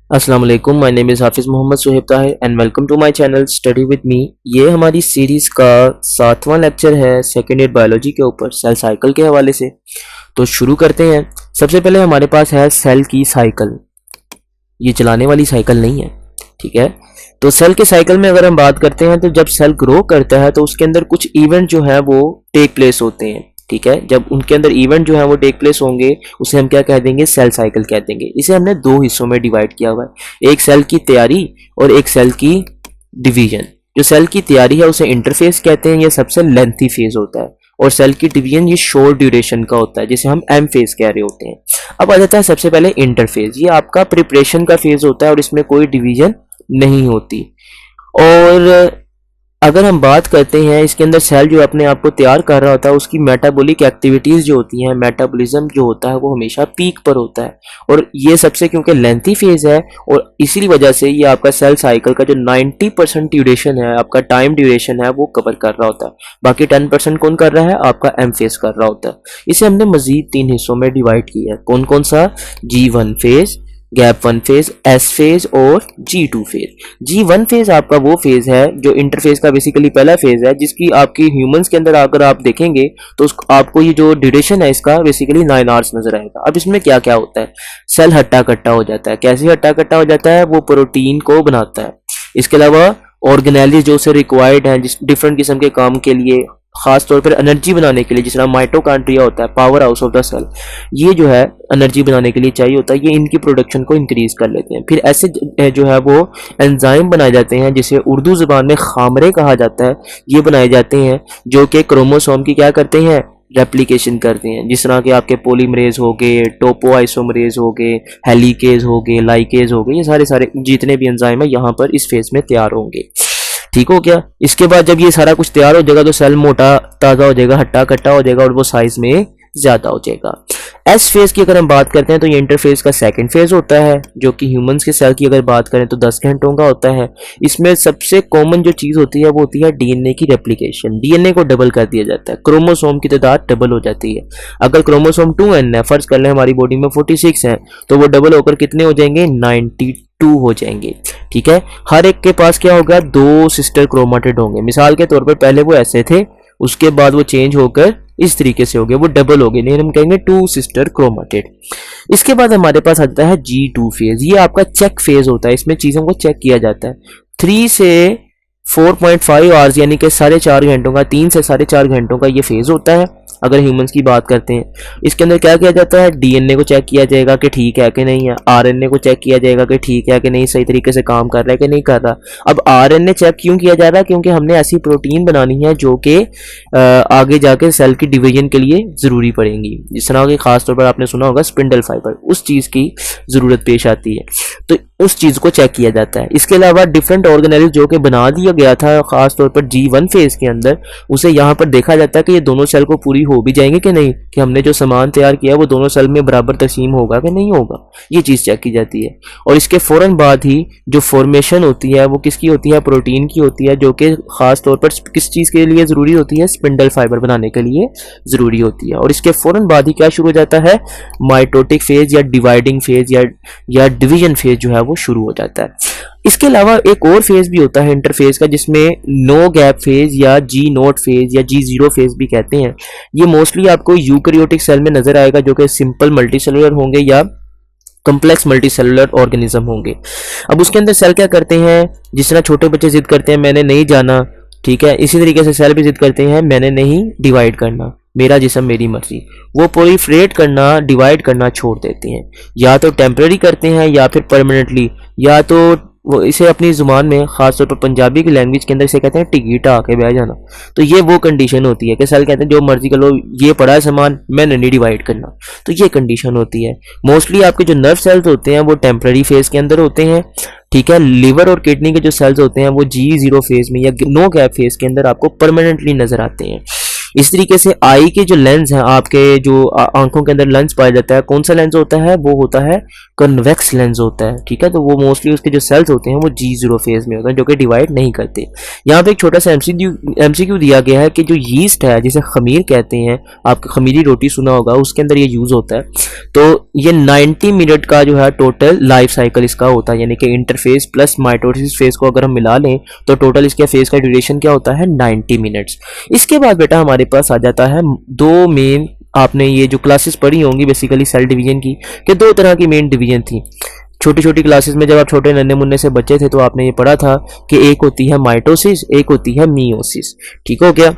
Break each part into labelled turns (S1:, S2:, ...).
S1: अस्सलाम वालेकुम, my name is Hafiz Mohammad Suheb Tahir and welcome to my channel study with me. ये हमारी सीरीज़ का 7वां लेक्चर है सेकेंड ईयर बायोलॉजी के ऊपर सेल साइकिल के हवाले से। तो शुरू करते हैं। सबसे पहले हमारे पास है सेल की साइकिल। ये चलाने वाली साइकिल नहीं है, ठीक है। तो सेल के साइकिल में अगर हम बात करते हैं तो जब सेल ग्रो करता है तो उसके अंदर कुछ इवेंट जो है वो टेक प्लेस होते हैं, ठीक है। जब उनके अंदर इवेंट जो है वो टेक प्लेस होंगे उसे हम क्या कह देंगे, सेल साइकिल कह देंगे। इसे हमने दो हिस्सों में डिवाइड किया हुआ है, एक सेल की तैयारी और एक सेल की डिवीजन। जो सेल की तैयारी है उसे इंटरफेज कहते हैं, यह सबसे लेंथी फेज होता है, और सेल की डिवीजन ये शॉर्ट ड्यूरेशन का होता है जिसे हम एम फेज कह रहे होते हैं। अब आ जाता है सबसे पहले इंटरफेज। ये आपका प्रिपरेशन का फेज होता है और इसमें कोई डिवीजन नहीं होती। और अगर हम बात करते हैं इसके अंदर सेल जो अपने आप को तैयार कर रहा होता है उसकी मेटाबॉलिक एक्टिविटीज़ जो होती हैं, मेटाबॉलिज्म जो होता है वो हमेशा पीक पर होता है। और ये सबसे क्योंकि लेंथी फेज है और इसी वजह से ये आपका सेल साइकिल का जो 90% ड्यूरेशन है, आपका टाइम ड्यूरेशन है, वो कवर कर रहा होता है। बाकी 10% कौन कर रहा है, आपका एम फेज कर रहा होता है। इसे हमने मजीद 3 हिस्सों में डिवाइड किया है। कौन कौन सा, G1 phase, gap 1 phase, S phase और G2 फेज। G1 फेज आपका वो फेज है जो इंटरफेज का बेसिकली पहला फेज है, जिसकी आपकी ह्यूमंस के अंदर अगर आप देखेंगे तो आपको ये जो ड्यूरेशन है इसका बेसिकली 9 आवर्स नजर आएगा। अब इसमें क्या क्या होता है, सेल हट्टा कट्टा हो जाता है। कैसे हट्टा कट्टा हो जाता है, वो प्रोटीन को बनाता है। इसके अलावा ऑर्गेनेलिज जो उसे रिक्वायर्ड है जिस डिफरेंट किस्म के काम के लिए, खास तौर पर एनर्जी बनाने के लिए, जिस तरह माइटोकॉन्ड्रिया होता है, power house of the cell, ये जो है एनर्जी बनाने के लिए चाहिए होता है, ये इनकी प्रोडक्शन को इंक्रीज कर लेते हैं। फिर ऐसे जो है वो एंजाइम बनाए जाते हैं जिसे उर्दू ज़ुबान में खामरे कहा जाता है। ये बनाए जाते हैं जो कि क्रोमोसोम की क्या करते हैं, रेप्लिकेशन करते हैं। जिस तरह के आपके पॉलीमरेज हो गए, टोपोआइसोमरेज हो गए, हेलिकेज हो गए, लाइकेज हो गए, ये सारे सारे जितने भी एंजाइम है यहाँ पर इस फेज में तैयार होंगे। ठीक हो गया। इसके बाद जब ये सारा कुछ तैयार हो जाएगा तो सेल मोटा ताज़ा हो जाएगा, हट्टा कट्टा हो जाएगा और वो साइज में ज़्यादा हो जाएगा। एस फेज की अगर हम बात करते हैं तो ये इंटरफेज का सेकंड फेज होता है, जो कि ह्यूमंस के सेल की अगर बात करें तो 10 घंटों का होता है। इसमें सबसे कॉमन जो चीज़ होती है वो होती है डीएनए की रेप्लिकेशन। डीएनए को डबल कर दिया जाता है, क्रोमोसोम की तादाद डबल हो जाती है। अगर क्रोमोसोम 2n है, फर्ज कर लें हमारी बॉडी में 46 है, तो वो डबल होकर कितने हो जाएंगे, 92 हो जाएंगे। ठीक है। हर एक के पास क्या होगा, 2 सिस्टर क्रोमाटिड होंगे। मिसाल के तौर पर पहले वो ऐसे थे, उसके बाद वो चेंज होकर इस तरीके से हो गए, वो डबल हो गए, नहीं हम कहेंगे 2 सिस्टर क्रोमाटिड। इसके बाद हमारे पास आता है G2 फेज। ये आपका चेक फेज होता है, इसमें चीज़ों को चेक किया जाता है। 3 से 4.5 आवर्स यानी कि 4.5 घंटों का, 3 से 4.5 घंटों का ये फेज होता है अगर ह्यूमंस की बात करते हैं। इसके अंदर क्या किया जाता है, डीएनए को चेक किया जाएगा कि ठीक है कि नहीं है, आरएनए को चेक किया जाएगा कि ठीक है कि नहीं, सही तरीके से काम कर रहा है कि नहीं कर रहा। अब आरएनए चेक क्यों किया जा रहा है, क्योंकि हमने ऐसी प्रोटीन बनानी है जो कि आगे जाके सेल की डिवीजन के लिए ज़रूरी पड़ेंगी। जिस तरह की खास तौर पर आपने सुना होगा स्पिंडल फाइबर, उस चीज़ की ज़रूरत पेश आती है, तो उस चीज़ को चेक किया जाता है। इसके अलावा डिफरेंट ऑर्गेनेल जो कि बना दिया गया था खास तौर पर G1 फेज के अंदर, उसे यहाँ पर देखा जाता है कि ये दोनों सेल को पूरी हो भी जाएंगे कि नहीं, कि हमने जो सामान तैयार किया है वो दोनों सेल में बराबर तकसीम होगा कि नहीं होगा, ये चीज़ चेक की जाती है। और इसके फ़ौरन बाद ही जो फॉर्मेशन होती है वो किसकी होती है, प्रोटीन की होती है, जो कि खास तौर पर किस चीज़ के लिए ज़रूरी होती है, स्पिंडल फाइबर बनाने के लिए ज़रूरी होती है। और इसके फ़ौरन बाद ही क्या शुरू हो जाता है, माइटोटिक फेज या डिवाइडिंग फेज या डिवीजन फेज जो है वो शुरू हो जाता है। इसके अलावा एक और फेज भी होता है इंटरफेज का, जिसमें नो गैप फेज या G0 फेज या G0 फेज भी कहते हैं। ये मोस्टली आपको यूकैरियोटिक सेल में नजर आएगा जो कि सिंपल मल्टीसेलुलर होंगे या कम्प्लेक्स मल्टीसेलुलर ऑर्गेनिज्म होंगे। अब उसके अंदर सेल क्या करते हैं, जिस तरह छोटे बच्चे जिद करते हैं मैंने नहीं जाना, ठीक है, इसी तरीके से सेल भी जिद करते हैं मैंने नहीं डिवाइड करना, मेरा जिस्म मेरी मर्जी। वो प्रोलिफरेट करना, डिवाइड करना छोड़ देते हैं, या तो टेम्परेरी करते हैं या फिर परमानेंटली, या तो वो इसे अपनी ज़ुबान में ख़ास तौर पर पंजाबी की लैंग्वेज के अंदर इसे कहते हैं टिकीटा आके बह जाना। तो ये वो कंडीशन होती है कि सेल कहते हैं जो मर्जी कर लो, ये पड़ा है सामान, मैंने नहीं डिवाइड करना, तो ये कंडीशन होती है। मोस्टली आपके जो नर्व सेल्स होते हैं वो टेम्परेरी फेज के अंदर होते हैं, ठीक है। लिवर और किडनी के जो सेल्स होते हैं वो G0 फेज में या नो गैप फेज के अंदर आपको परमानेंटली नजर आते हैं। इस तरीके से आई के जो लेंस हैं, आपके जो आंखों के अंदर लेंस पाया जाता है, कौन सा लेंस होता है, वो होता है कन्वेक्स लेंस होता है, ठीक है। तो वो मोस्टली उसके जो सेल्स होते हैं वो G0 फेज में होते हैं, जो कि डिवाइड नहीं करते। यहाँ पे एक छोटा सा MCQ दिया गया है कि जो यीस्ट है, जिसे खमीर कहते हैं, आपको खमीरी रोटी सुना होगा, उसके अंदर ये यूज होता है। तो ये 90 मिनट का जो है टोटल लाइफ साइकिल इसका होता है, यानी कि इंटरफेस प्लस माइटोसिस फेज को अगर हम मिला लें तो टोटल इसके फेज का ड्यूरेशन क्या होता है, 90 मिनट्स। इसके बाद बेटा हमारे पास आ जाता है दो मेन, आपने ये जो क्लासेस पढ़ी होंगी बेसिकली सेल डिवीजन की, कि दो तरह की मेन डिवीजन थी। छोटी छोटी क्लासेस में जब आप छोटे नन्हे मुन्ने से बच्चे थे तो आपने ये पढ़ा था कि एक होती है माइटोसिस, एक होती है मियोसिस, ठीक हो गया।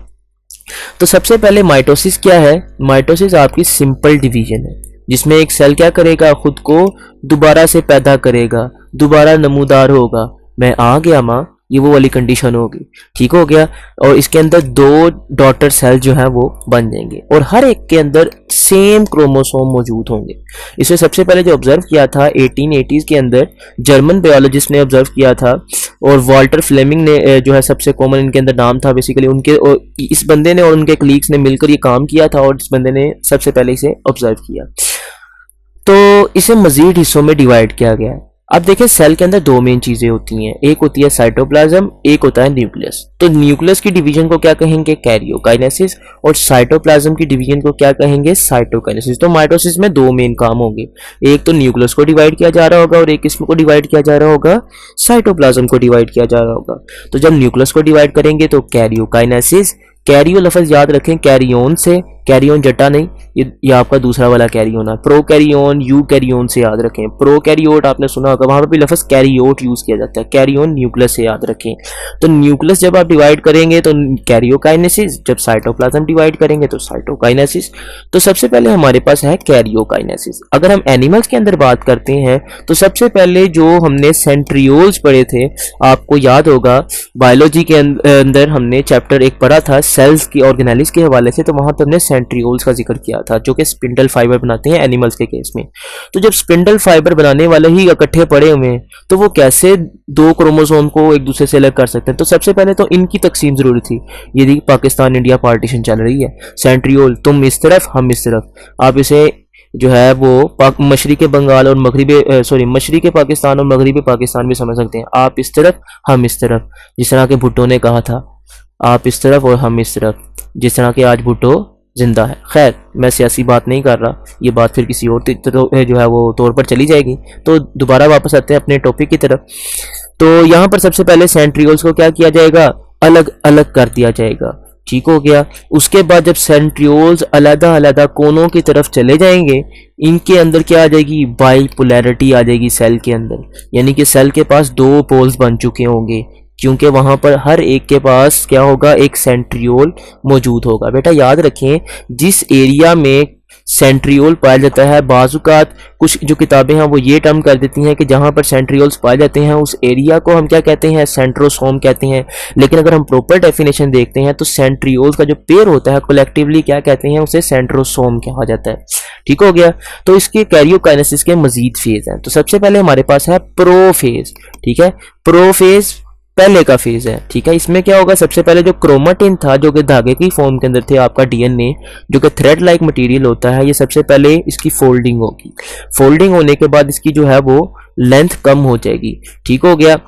S1: तो सबसे पहले माइटोसिस क्या है? माइटोसिस आपकी सिंपल डिवीजन है, जिसमें एक सेल क्या करेगा, खुद को दोबारा से पैदा करेगा, दोबारा नमूदार होगा, मैं आ गया माँ, ये वो वाली कंडीशन होगी, ठीक हो गया। और इसके अंदर दो डॉटर सेल जो है वो बन जाएंगे और हर एक के अंदर सेम क्रोमोसोम मौजूद होंगे। इसे सबसे पहले जो ऑब्जर्व किया था 1880s के अंदर जर्मन बायोलॉजिस्ट ने ऑब्जर्व किया था, और वॉल्टर फ्लेमिंग ने जो है सबसे कॉमन इनके अंदर नाम था बेसिकली उनके, और इस बंदे ने और उनके कलीग्स ने मिलकर ये काम किया था और इस बंदे ने सबसे पहले इसे ऑब्जर्व किया। तो इसे मजीद हिस्सों में डिवाइड किया गया है। अब देखिए सेल के अंदर दो मेन चीजें होती हैं, एक होती है साइटोप्लाज्म, एक होता है न्यूक्लियस। तो न्यूक्लियस की डिवीजन को क्या कहेंगे, कैरियोकाइनेसिस, और साइटोप्लाज्म की डिवीजन को क्या कहेंगे, साइटोकाइनेसिस। तो माइटोसिस में दो मेन काम होंगे, एक तो न्यूक्लियस को डिवाइड किया जा रहा होगा और एक इसको डिवाइड किया जा रहा होगा, साइटोप्लाज्म को डिवाइड किया जा रहा होगा। तो जब न्यूक्लियस को डिवाइड करेंगे तो कैरियोकाइनेसिस, कैरियो लफ्ज याद रखें कैरियोन से, कैरियोन जटा नहीं, ये आपका दूसरा वाला कैरियोन है। प्रो कैरियोन, यू कैरियोन से याद रखें। प्रो कैरियोट आपने सुना होगा, वहां पर भी लफ्ज कैरियोट यूज किया जाता है। कैरियोन न्यूक्लियस से याद रखें। तो न्यूक्लियस जब आप डिवाइड करेंगे तो कैरियोकाइनेसिस, जब साइटोप्लाज्म डिवाइड करेंगे तो साइटोकाइनेसिस। तो सबसे पहले हमारे पास है कैरियोकाइनेसिस। अगर हम एनिमल्स के अंदर बात करते हैं तो सबसे पहले जो हमने सेंट्रियोल्स पढ़े थे, आपको याद होगा बायोलॉजी के अंदर हमने चैप्टर एक पढ़ा था सेल्स की ऑर्गेनेलिस के हवाले से, तो वहां पर हमने सेंट्रियोल्स का जिक्र किया था जो कि स्पिंडल फाइबर बनाते हैं एनिमल्स के केस में। तो जब स्पिंडल फाइबर बनाने वाले ही इकट्ठे पड़े हुए हैं तो वो कैसे दो क्रोमोसोम को एक दूसरे से अलग कर सकते हैं? तो सबसे पहले तो इनकी तकसीम जरूरी थी। ये देखिए पाकिस्तान इंडिया पार्टीशन चल रही है, सेंट्रियोल तुम इस तरफ हम इस तरफ, आप इसे जो है वो मशरिक़ बंगाल और मशरिक़ पाकिस्तान और मगरिबी पाकिस्तान भी समझ सकते हैं। आप इस तरफ हम इस तरफ, जिस तरह के भुट्टो ने कहा था आप इस तरफ और हम इस तरफ, जिस तरह के आज भुट्टो जिंदा है। खैर मैं सियासी बात नहीं कर रहा, ये बात फिर किसी और जो है वो तौर पर चली जाएगी। तो दोबारा वापस आते हैं अपने टॉपिक की तरफ। तो यहाँ पर सबसे पहले सेंट्रियोल्स को क्या किया जाएगा, अलग अलग कर दिया जाएगा, ठीक हो गया। उसके बाद जब सेंट्रियोल्स अलग अलग कोनों की तरफ चले जाएंगे, इनके अंदर क्या आ जाएगी, बाइपोलैरिटी आ जाएगी सेल के अंदर, यानी कि सेल के पास दो पोल्स बन चुके होंगे, क्योंकि वहां पर हर एक के पास क्या होगा, एक सेंट्रियोल मौजूद होगा। बेटा याद रखें जिस एरिया में सेंट्रियोल पाया जाता है, बाजुकात कुछ जो किताबें हैं वो ये टर्म कर देती हैं कि जहां पर सेंट्रियोल्स पाए जाते हैं उस एरिया को हम क्या कहते हैं, सेंट्रोसोम कहते हैं। लेकिन अगर हम प्रॉपर डेफिनेशन देखते हैं तो सेंट्रियोल्स का जो पेयर होता है कलेक्टिवली क्या कहते हैं, उसे सेंट्रोसोम कहा जाता है, ठीक हो गया। तो इसके कैरियोकाइनेसिस के मजीद फेज हैं। तो सबसे पहले हमारे पास है प्रोफेज, ठीक है। प्रोफेज पहले का फेज है, ठीक है। इसमें क्या होगा, सबसे पहले जो क्रोमाटिन था जो कि धागे की फॉर्म के अंदर थे, आपका डीएनए जो कि थ्रेड लाइक मटेरियल होता है, ये सबसे पहले इसकी फोल्डिंग होगी। फोल्डिंग होने के बाद इसकी जो है वो लेंथ कम हो जाएगी, ठीक हो गया,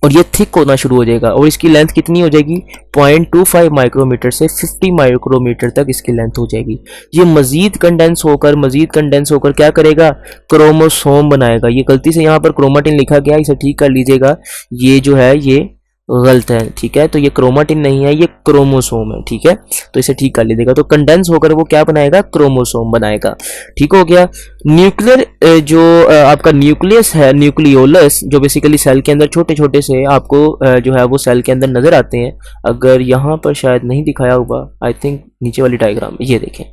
S1: और ये थिक होना शुरू हो जाएगा। और इसकी लेंथ कितनी हो जाएगी, 0.25 माइक्रोमीटर से 50 माइक्रोमीटर तक इसकी लेंथ हो जाएगी। ये मजीद कंडेंस होकर क्या करेगा, क्रोमोसोम बनाएगा। ये गलती से यहाँ पर क्रोमाटिन लिखा गया, इसे ठीक कर लीजिएगा, ये जो है ये गलत है, ठीक है। तो ये क्रोमाटिन नहीं है, ये क्रोमोसोम है, ठीक है। तो इसे ठीक कर लीजिएगा। तो कंडेंस होकर वो क्या बनाएगा, क्रोमोसोम बनाएगा, ठीक हो गया। न्यूक्लियर जो आपका न्यूक्लियस है, न्यूक्लियोलस, जो बेसिकली सेल के अंदर छोटे छोटे से आपको जो है वो सेल के अंदर नजर आते हैं। अगर यहाँ पर शायद नहीं दिखाया होगा, आई थिंक नीचे वाली डायग्राम ये देखें,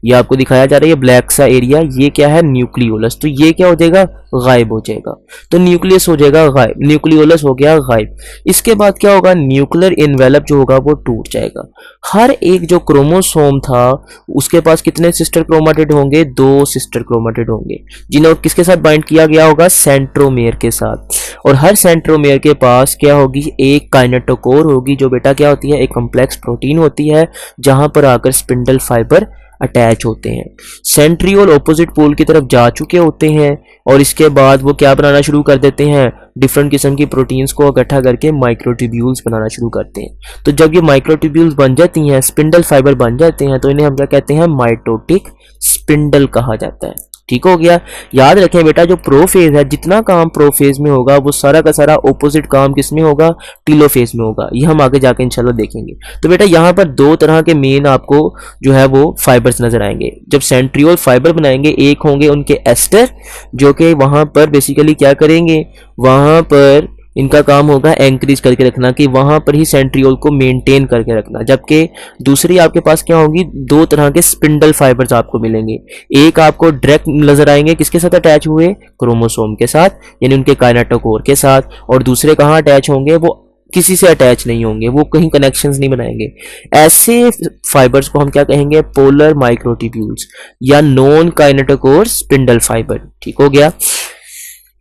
S1: ये आपको दिखाया जा रहा है, ये ब्लैक सा एरिया, ये क्या है, न्यूक्लियोलस। तो ये क्या हो जाएगा, गायब हो जाएगा। तो न्यूक्लियस हो जाएगा गायब, न्यूक्लियोलस हो गया गायब। इसके बाद क्या होगा, न्यूक्लियर इनवेलप जो होगा वो टूट जाएगा। हर एक जो क्रोमोसोम था उसके पास कितने सिस्टर क्रोमाटिड होंगे, 2 सिस्टर क्रोमाटिड होंगे, जिन्हें किसके साथ बाइंड किया गया होगा, सेंट्रोमेयर के साथ। और हर सेंट्रोमेयर के पास क्या होगी, एक काइनेटोकोर होगी, जो बेटा क्या होती है, एक कॉम्प्लेक्स प्रोटीन होती है, जहां पर आकर स्पिंडल फाइबर अटैच होते हैं। सेंट्रियोल ऑपोजिट पोल की तरफ जा चुके होते हैं और इसके बाद वो क्या बनाना शुरू कर देते हैं, डिफरेंट किस्म की प्रोटीन्स को इकट्ठा करके माइक्रोट्यूब्यूल्स बनाना शुरू करते हैं। तो जब ये माइक्रोट्यूब्यूल्स बन जाती हैं, स्पिंडल फाइबर बन जाते हैं, तो इन्हें हम क्या कहते हैं, माइटोटिक स्पिंडल कहा जाता है। ठीक हो गया। याद रखें बेटा, जो प्रोफेज है, जितना काम प्रोफेज में होगा वो सारा का सारा ऑपोजिट काम किस में होगा, टीलोफेज में होगा। ये हम आगे जाके इंशाल्लाह देखेंगे। तो बेटा यहाँ पर दो तरह के मेन आपको जो है वो फाइबर्स नजर आएंगे जब सेंट्रियोल फाइबर बनाएंगे। एक होंगे उनके एस्टर, जो कि वहां पर बेसिकली क्या करेंगे, वहां पर इनका काम होगा एंकरेज करके रखना, कि वहां पर ही सेंट्रियोल को मेंटेन करके रखना। जबकि दूसरी आपके पास क्या होंगी, दो तरह के स्पिंडल फाइबर्स आपको मिलेंगे। एक आपको डायरेक्ट नजर आएंगे किसके साथ अटैच हुए, क्रोमोसोम के साथ, यानी उनके काइनेटोकोर के साथ, और दूसरे कहाँ अटैच होंगे, वो किसी से अटैच नहीं होंगे, वो कहीं कनेक्शंस नहीं बनाएंगे। ऐसे फाइबर्स को हम क्या कहेंगे, पोलर माइक्रोट्यूब्यूल्स या नॉन काइनेटोकोर स्पिंडल फाइबर। ठीक हो गया।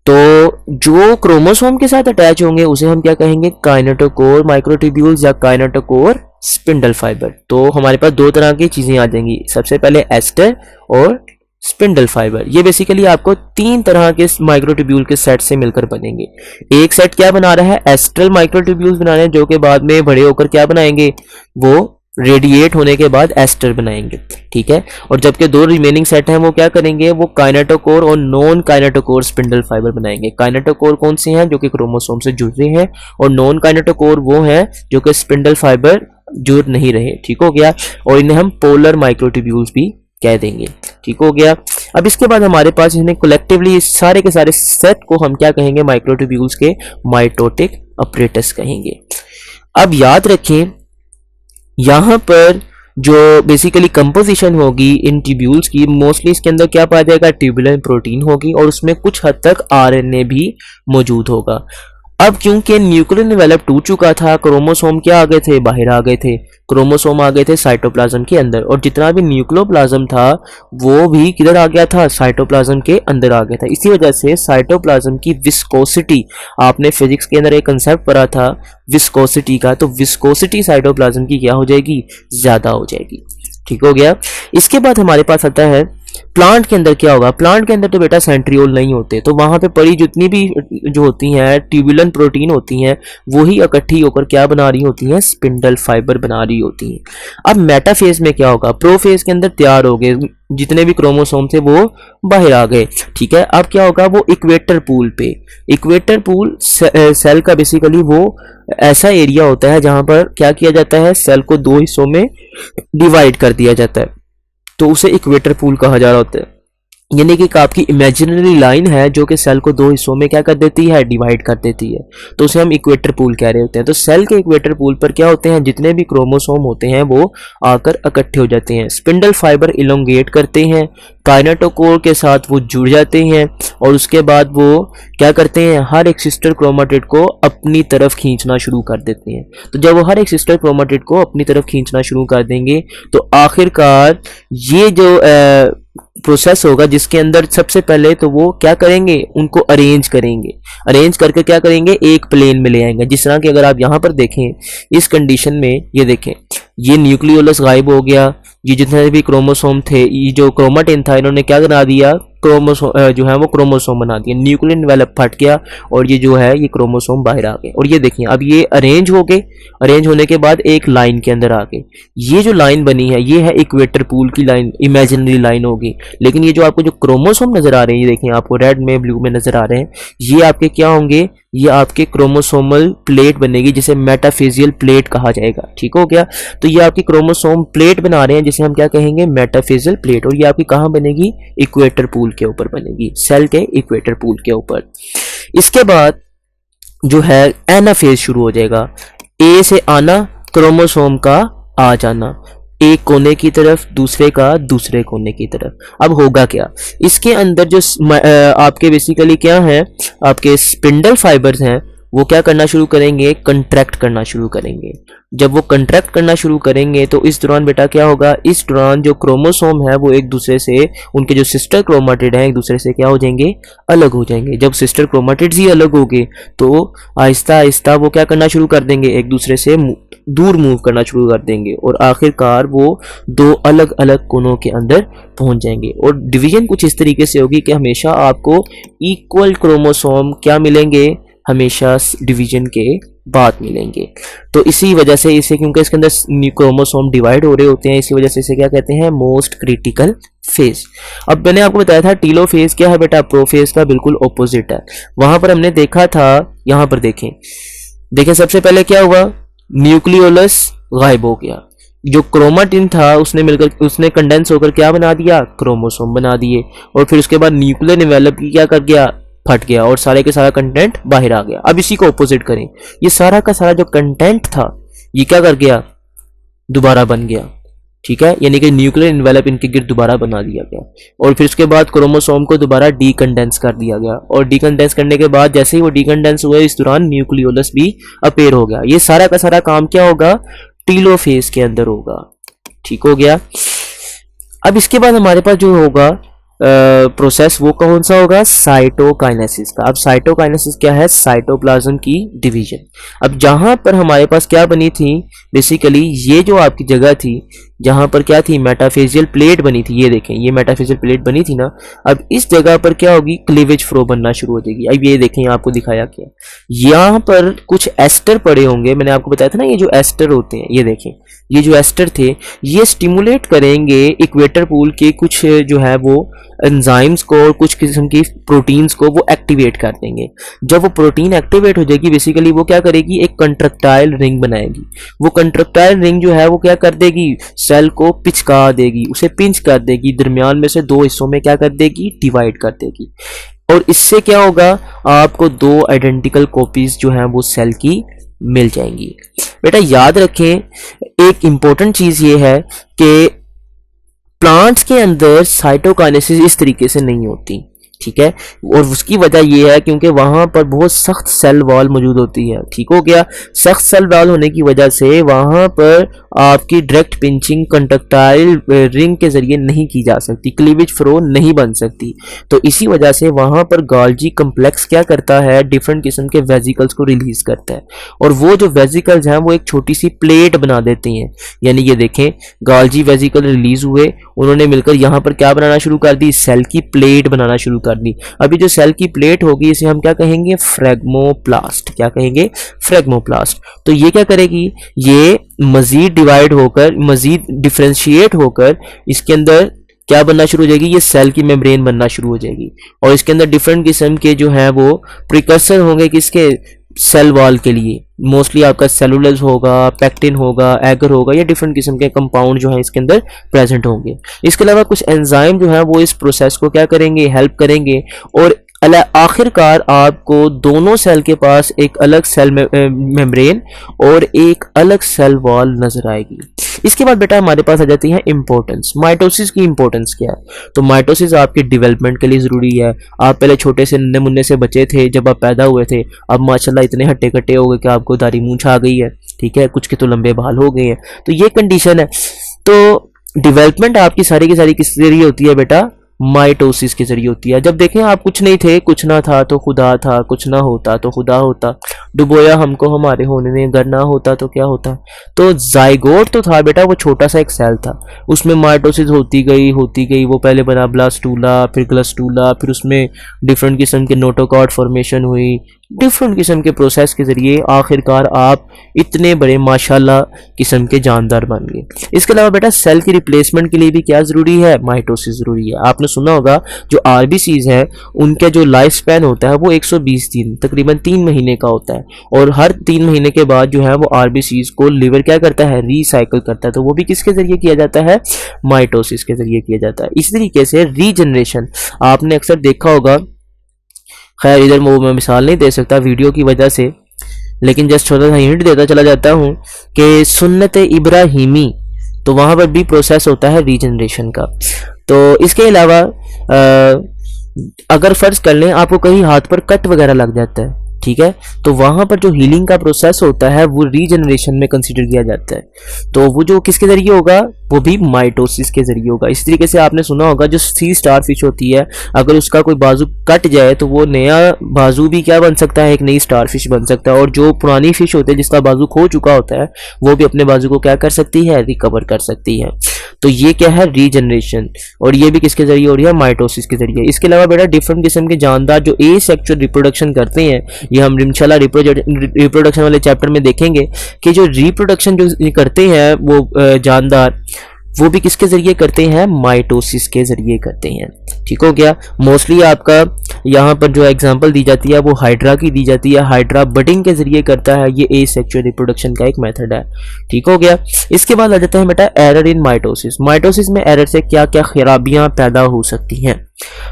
S1: तो जो क्रोमोसोम के साथ अटैच होंगे उसे हम क्या कहेंगे, काइनेटोकोर माइक्रोट्यूब्यूल्स या काइनेटोकोर स्पिंडल फाइबर। तो हमारे पास दो तरह की चीजें आ जाएंगी, सबसे पहले एस्टर और स्पिंडल फाइबर। ये बेसिकली आपको तीन तरह के माइक्रोट्यूब्यूल के सेट से मिलकर बनेंगे। एक सेट क्या बना रहा है, एस्ट्रल माइक्रोट्यूब्यूल्स बना रहे हैं, जो कि बाद में बड़े होकर क्या बनाएंगे, वो रेडिएट होने के बाद एस्टर बनाएंगे। ठीक है। और जबकि दो रिमेनिंग सेट हैं वो क्या करेंगे, वो काइनेटोकोर और नॉन काइनेटोकोर स्पिंडल फाइबर बनाएंगे। काइनेटोकोर कौन से हैं, जो कि क्रोमोसोम से जुड़ रहे हैं, और नॉन काइनेटोकोर वो हैं जो कि स्पिंडल फाइबर जुड़ नहीं रहे। ठीक हो गया। और इन्हें हम पोलर माइक्रोट्यूब्यूल्स भी कह देंगे। ठीक हो गया। अब इसके बाद हमारे पास इन्हें कलेक्टिवली सारे के सारे सेट को हम क्या कहेंगे, माइक्रोट्यूब्यूल्स के माइटोटिक अपरेटस कहेंगे। अब याद रखें, यहाँ पर जो बेसिकली कंपोजिशन होगी इन ट्यूब्यूल्स की, मोस्टली इसके अंदर क्या पाया जाएगा, ट्यूबुलर प्रोटीन होगी, और उसमें कुछ हद तक आरएनए भी मौजूद होगा। अब क्योंकि न्यूक्लियर डेवलप हो चुका था, क्रोमोसोम क्या आ गए थे, बाहर आ गए थे, क्रोमोसोम आ गए थे साइटोप्लाज्म के अंदर, और जितना भी न्यूक्लियोप्लाज्म था वो भी किधर आ गया था, साइटोप्लाज्म के अंदर आ गया था। इसी वजह से साइटोप्लाज्म की विस्कोसिटी, आपने फिजिक्स के अंदर एक कंसेप्ट पढ़ा था विस्कोसिटी का, तो विस्कोसिटी साइटोप्लाज्म की क्या हो जाएगी, ज्यादा हो जाएगी। ठीक हो गया। इसके बाद हमारे पास आता है प्लांट के अंदर क्या होगा। प्लांट के अंदर तो बेटा सेंट्रियोल नहीं होते, तो वहां पे पड़ी जितनी भी जो होती हैं ट्यूबुलर प्रोटीन होती हैं, वही इकट्ठी होकर क्या बना रही होती हैं, स्पिंडल फाइबर बना रही होती हैं। अब मेटाफेज में क्या होगा, प्रोफेज के अंदर तैयार हो गए, जितने भी क्रोमोसोम थे वो बाहर आ गए। ठीक है। अब क्या होगा, वो इक्वेटर पूल पे, इक्वेटर पूल सेल का बेसिकली वो ऐसा एरिया होता है जहां पर क्या किया जाता है, सेल को दो हिस्सों में डिवाइड कर दिया जाता है, तो उसे इक्वेटर पूल कहा जा रहा होता है। यानी कि आपकी इमेजिनरी लाइन है जो कि सेल को दो हिस्सों में क्या कर देती है, डिवाइड कर देती है, तो उसे हम इक्वेटर पूल कह रहे होते हैं। तो सेल के इक्वेटर पूल पर क्या होते हैं, जितने भी क्रोमोसोम होते हैं वो आकर इकट्ठे हो जाते हैं, स्पिंडल फाइबर इलोंगेट करते हैं, काइनेटोकोर के साथ वो जुड़ जाते हैं, और उसके बाद वो क्या करते हैं, हर एक सिस्टर क्रोमेटिड को अपनी तरफ खींचना शुरू कर देते हैं। तो जब वो हर एक सिस्टर क्रोमेटिड को अपनी तरफ खींचना शुरू कर देंगे, तो आखिरकार ये जो प्रोसेस होगा जिसके अंदर सबसे पहले तो वो क्या करेंगे, उनको अरेंज करेंगे, अरेंज करके क्या करेंगे, एक प्लेन में ले आएंगे। जिस तरह कि अगर आप यहाँ पर देखें इस कंडीशन में, ये देखें, ये न्यूक्लियोलस गायब हो गया, ये जितने भी क्रोमोसोम थे, ये जो क्रोमेटिन था, इन्होंने क्या बना दिया, क्रोमोसोम जो है वो क्रोमोसोम बना दिया, न्यूक्लियर डेवलप फट गया, और ये जो है ये क्रोमोसोम बाहर आ गए। और ये देखिए अब ये अरेंज हो गए, अरेंज होने के बाद एक लाइन के अंदर आ गए। ये जो लाइन बनी है ये है इक्वेटर पूल की लाइन, इमेजिनरी लाइन होगी। लेकिन ये जो आपको जो क्रोमोसोम नजर आ रहे हैं, ये देखिए आपको रेड में ब्लू में नजर आ रहे हैं, ये आपके क्या होंगे, ये आपके क्रोमोसोमल प्लेट बनेगी, जिसे मेटाफेजियल प्लेट कहा जाएगा। ठीक हो गया। तो ये आपकी क्रोमोसोम प्लेट बना रहे हैं, जिसे हम क्या कहेंगे, मेटाफेजियल प्लेट, और ये आपकी कहाँ बनेगी, इक्वेटर पूल के ऊपर बनेगी, सेल के इक्वेटर पूल के ऊपर। इसके बाद जो है एनाफेज शुरू हो जाएगा, ए से आना, क्रोमोसोम का आ जाना, एक कोने की तरफ, दूसरे का दूसरे कोने की तरफ। अब होगा क्या, इसके अंदर जो आपके बेसिकली क्या है, आपके स्पिंडल फाइबर्स हैं, वो क्या करना शुरू करेंगे, कंट्रैक्ट करना शुरू करेंगे। जब वो कंट्रैक्ट करना शुरू करेंगे तो इस दौरान बेटा क्या होगा, इस दौरान जो क्रोमोसोम है वो एक दूसरे से, उनके जो सिस्टर क्रोमेटिड हैं एक दूसरे से क्या हो जाएंगे, अलग हो जाएंगे। जब सिस्टर क्रोमेटिड्स ही अलग हो गए तो आहिस्ता आहिस्ता वो क्या करना शुरू कर देंगे, एक दूसरे से दूर मूव करना शुरू कर देंगे और आखिरकार वो दो अलग अलग कोनों के अंदर पहुंच जाएंगे। और डिवीजन कुछ इस तरीके से होगी कि हमेशा आपको इक्वल क्रोमोसोम क्या मिलेंगे, हमेशा डिवीजन के बाद मिलेंगे। तो इसी वजह से इसे, क्योंकि इसके अंदर क्रोमोसोम डिवाइड हो रहे होते हैं, इसी वजह से इसे क्या कहते हैं, मोस्ट क्रिटिकल फेज। अब मैंने आपको बताया था टीलोफेज क्या है बेटा, प्रोफेज का बिल्कुल ऑपोजिट है। वहां पर हमने देखा था, यहां पर देखें सबसे पहले क्या हुआ, न्यूक्लियोलस गायब हो गया, जो क्रोमाटिन था उसने कंडेंस होकर क्या बना दिया, क्रोमोसोम बना दिए, और फिर उसके बाद न्यूक्लियर एनवेलप क्या कर गया, फट गया और सारे के सारा कंटेंट बाहर आ गया। अब इसी को ऑपोजिट करें, ये सारा का सारा जो कंटेंट था ये क्या कर गया, दोबारा बन गया, ठीक है, यानी कि न्यूक्लियर एनवेलप इनके गिर्द दोबारा बना दिया गया, और फिर उसके बाद क्रोमोसोम को दोबारा डीकंडेंस कर दिया गया, और डीकंडेंस करने के बाद जैसे ही वो डीकंडेंस हुआ, इस दौरान न्यूक्लियोलस भी अपेयर हो गया। ये सारा का सारा काम क्या होगा, टीलोफेज के अंदर होगा, ठीक हो गया। अब इसके बाद हमारे पास जो होगा प्रोसेस, वो कौन सा होगा, साइटोकाइनेसिस का। अब साइटोकाइनेसिस क्या है, साइटोप्लाज्म की डिवीजन। अब जहां पर हमारे पास क्या बनी थी, बेसिकली ये जो आपकी जगह थी जहां पर क्या थी, मेटाफेजियल प्लेट बनी थी, ये देखें ये मेटाफेजियल प्लेट बनी थी ना, अब इस जगह पर क्या होगी, क्लीवेज फ्लो बनना शुरू हो जाएगी। अब ये देखें आपको दिखाया क्या, यहाँ पर कुछ एस्टर पड़े होंगे, मैंने आपको बताया था ना ये जो एस्टर होते हैं, ये देखें ये जो एस्टर थे ये स्टिमुलेट करेंगे इक्वेटर पूल के कुछ जो है वो एंजाइम्स को और कुछ किस्म की प्रोटीन्स को वो एक्टिवेट कर देंगे। जब वो प्रोटीन एक्टिवेट हो जाएगी, बेसिकली वो क्या करेगी, एक कंट्रक्टाइल रिंग बनाएगी। वो कंट्रक्टाइल रिंग जो है वो क्या कर देगी, सेल को पिचका देगी, उसे पिंच कर देगी, दरमियान में से दो हिस्सों में क्या कर देगी, डिवाइड कर देगी, और इससे क्या होगा, आपको दो आइडेंटिकल कॉपीज जो है वो सेल की मिल जाएंगी। बेटा याद रखें, एक इंपॉर्टेंट चीज ये है कि प्लांट्स के अंदर साइटोकाइनेसिस इस तरीके से नहीं होती, ठीक है, और उसकी वजह यह है क्योंकि वहां पर बहुत सख्त सेल वॉल मौजूद होती है, ठीक हो गया। सख्त सेल वॉल होने की वजह से वहां पर आपकी डायरेक्ट पिंचिंग कंट्रक्टाइल रिंग के जरिए नहीं की जा सकती, क्लीवेज फ्लो नहीं बन सकती, तो इसी वजह से वहां पर गोल्जी कम्प्लेक्स क्या करता है, डिफरेंट किस्म के वेजिकल्स को रिलीज करता है, और वो जो वेजिकल्स हैं वो एक छोटी सी प्लेट बना देते हैं। यानी ये देखें, गोल्जी वेजिकल रिलीज हुए, उन्होंने मिलकर यहाँ पर क्या बनाना शुरू कर दी, सेल की प्लेट बनाना शुरू कर दी। अभी जो सेल की प्लेट होगी इसे हम क्या कहेंगे, फ्रेगमोप्लास्ट। क्या कहेंगे, फ्रेगमोप्लास्ट। तो ये क्या करेगी, ये मजीद डिवाइड होकर, मजीद डिफरेंशिएट होकर इसके अंदर क्या बनना शुरू हो जाएगी, ये सेल की मेम्ब्रेन बनना शुरू हो जाएगी, और इसके अंदर डिफरेंट किस्म के जो है वो प्रिकर्सर होंगे, किसके, सेल वॉल के लिए। मोस्टली आपका सेलुलोज होगा, पैक्टिन होगा, एगर होगा, या डिफरेंट किस्म के कंपाउंड जो है इसके अंदर प्रेजेंट होंगे। इसके अलावा कुछ एंजाइम जो है वो इस प्रोसेस को क्या करेंगे, हेल्प करेंगे, और आखिरकार आपको दोनों सेल के पास एक अलग सेल मेम्ब्रेन और एक अलग सेल वॉल नजर आएगी। इसके बाद बेटा हमारे पास आ जाती है इंपॉर्टेंस। माइटोसिस की इंपॉर्टेंस क्या है, तो माइटोसिस आपके डेवलपमेंट के लिए जरूरी है। आप पहले छोटे से नन्हे मुन्ने से बच्चे थे जब आप पैदा हुए थे, अब माशाल्लाह इतने हट्टे कट्टे हो गए कि आपको दाढ़ी मूंछ आ गई है, ठीक है, कुछ के तो लंबे बाल हो गए हैं, तो ये कंडीशन है। तो डेवलपमेंट आपकी सारी की सारी किस जरिए होती है बेटा, माइटोसिस के जरिए होती है। जब देखें आप कुछ नहीं थे, कुछ ना था तो खुदा था, कुछ ना होता तो खुदा होता, डुबोया हमको हमारे होने ने, अगर ना होता तो क्या होता। तो जाइगोट तो था बेटा, वो छोटा सा एक सेल था, उसमें माइटोसिस होती गई, वो पहले बना ब्लास्टूला, फिर ग्लस्टूला, फिर उसमें डिफरेंट किस्म के नोटोकॉर्ड फॉर्मेशन हुई, डिफरेंट किस्म के प्रोसेस के जरिए आखिरकार आप इतने बड़े माशाल्लाह किस्म के जानदार बन गए। इसके अलावा बेटा सेल की रिप्लेसमेंट के लिए भी क्या जरूरी है, माइटोसिस जरूरी है। आपने सुना होगा जो आरबीसीज है उनका जो लाइफ स्पैन होता है वो 120 दिन, तकरीबन 3 महीने का होता है, और हर 3 महीने के बाद जो है वो आरबीसीज को लिवर क्या करता है, रिसाइकिल करता है, तो वो भी किसके जरिए किया जाता है, माइटोसिस के जरिए किया जाता है। इसी तरीके से रीजनरेशन आपने अक्सर देखा होगा, खैर इधर वो मैं मिसाल नहीं दे सकता वीडियो की वजह से, लेकिन जस्ट छोटा सा हिंट देता चला जाता हूँ कि सुन्नत इब्राहिमी, तो वहाँ पर भी प्रोसेस होता है रीजनरेशन का। तो इसके अलावा अगर फर्ज कर लें आपको कहीं हाथ पर कट वगैरह लग जाता है, ठीक है। तो वहां पर जो हीलिंग का प्रोसेस होता है वो रीजनरेशन में कंसीडर किया जाता है। तो वो जो किसके जरिए होगा, वो भी माइटोसिस के जरिए होगा। इस तरीके से आपने सुना होगा जो सी स्टार फिश होती है, अगर उसका कोई बाजू कट जाए तो वो नया बाजू भी क्या बन सकता है, एक नई स्टार फिश बन सकता है। और जो पुरानी फिश होती है जिसका बाजू खो चुका होता है, वो भी अपने बाजू को क्या कर सकती है, रिकवर कर सकती है। तो ये क्या है, रीजनरेशन। और ये भी किसके जरिए हो रही है, माइटोसिस के जरिए। इसके अलावा बेटा डिफरेंट किस्म के जानदार जो एसेक्सुअल रिप्रोडक्शन करते हैं, ये हम इंशाल्लाह रिप्रोडक्शन वाले चैप्टर में देखेंगे कि जो रिप्रोडक्शन जो करते हैं वो जानदार, वो भी किसके जरिए करते हैं, माइटोसिस के जरिए करते हैं। ठीक हो गया। मोस्टली आपका यहाँ पर जो एग्जांपल दी जाती है वो हाइड्रा की दी जाती है। हाइड्रा बडिंग के जरिए करता है, ये एसेक्सुअल रिप्रोडक्शन का एक मेथड है। ठीक हो गया। इसके बाद आ जाता है बेटा एरर इन माइटोसिस। माइटोसिस में एरर से क्या क्या खराबियां पैदा हो सकती हैं।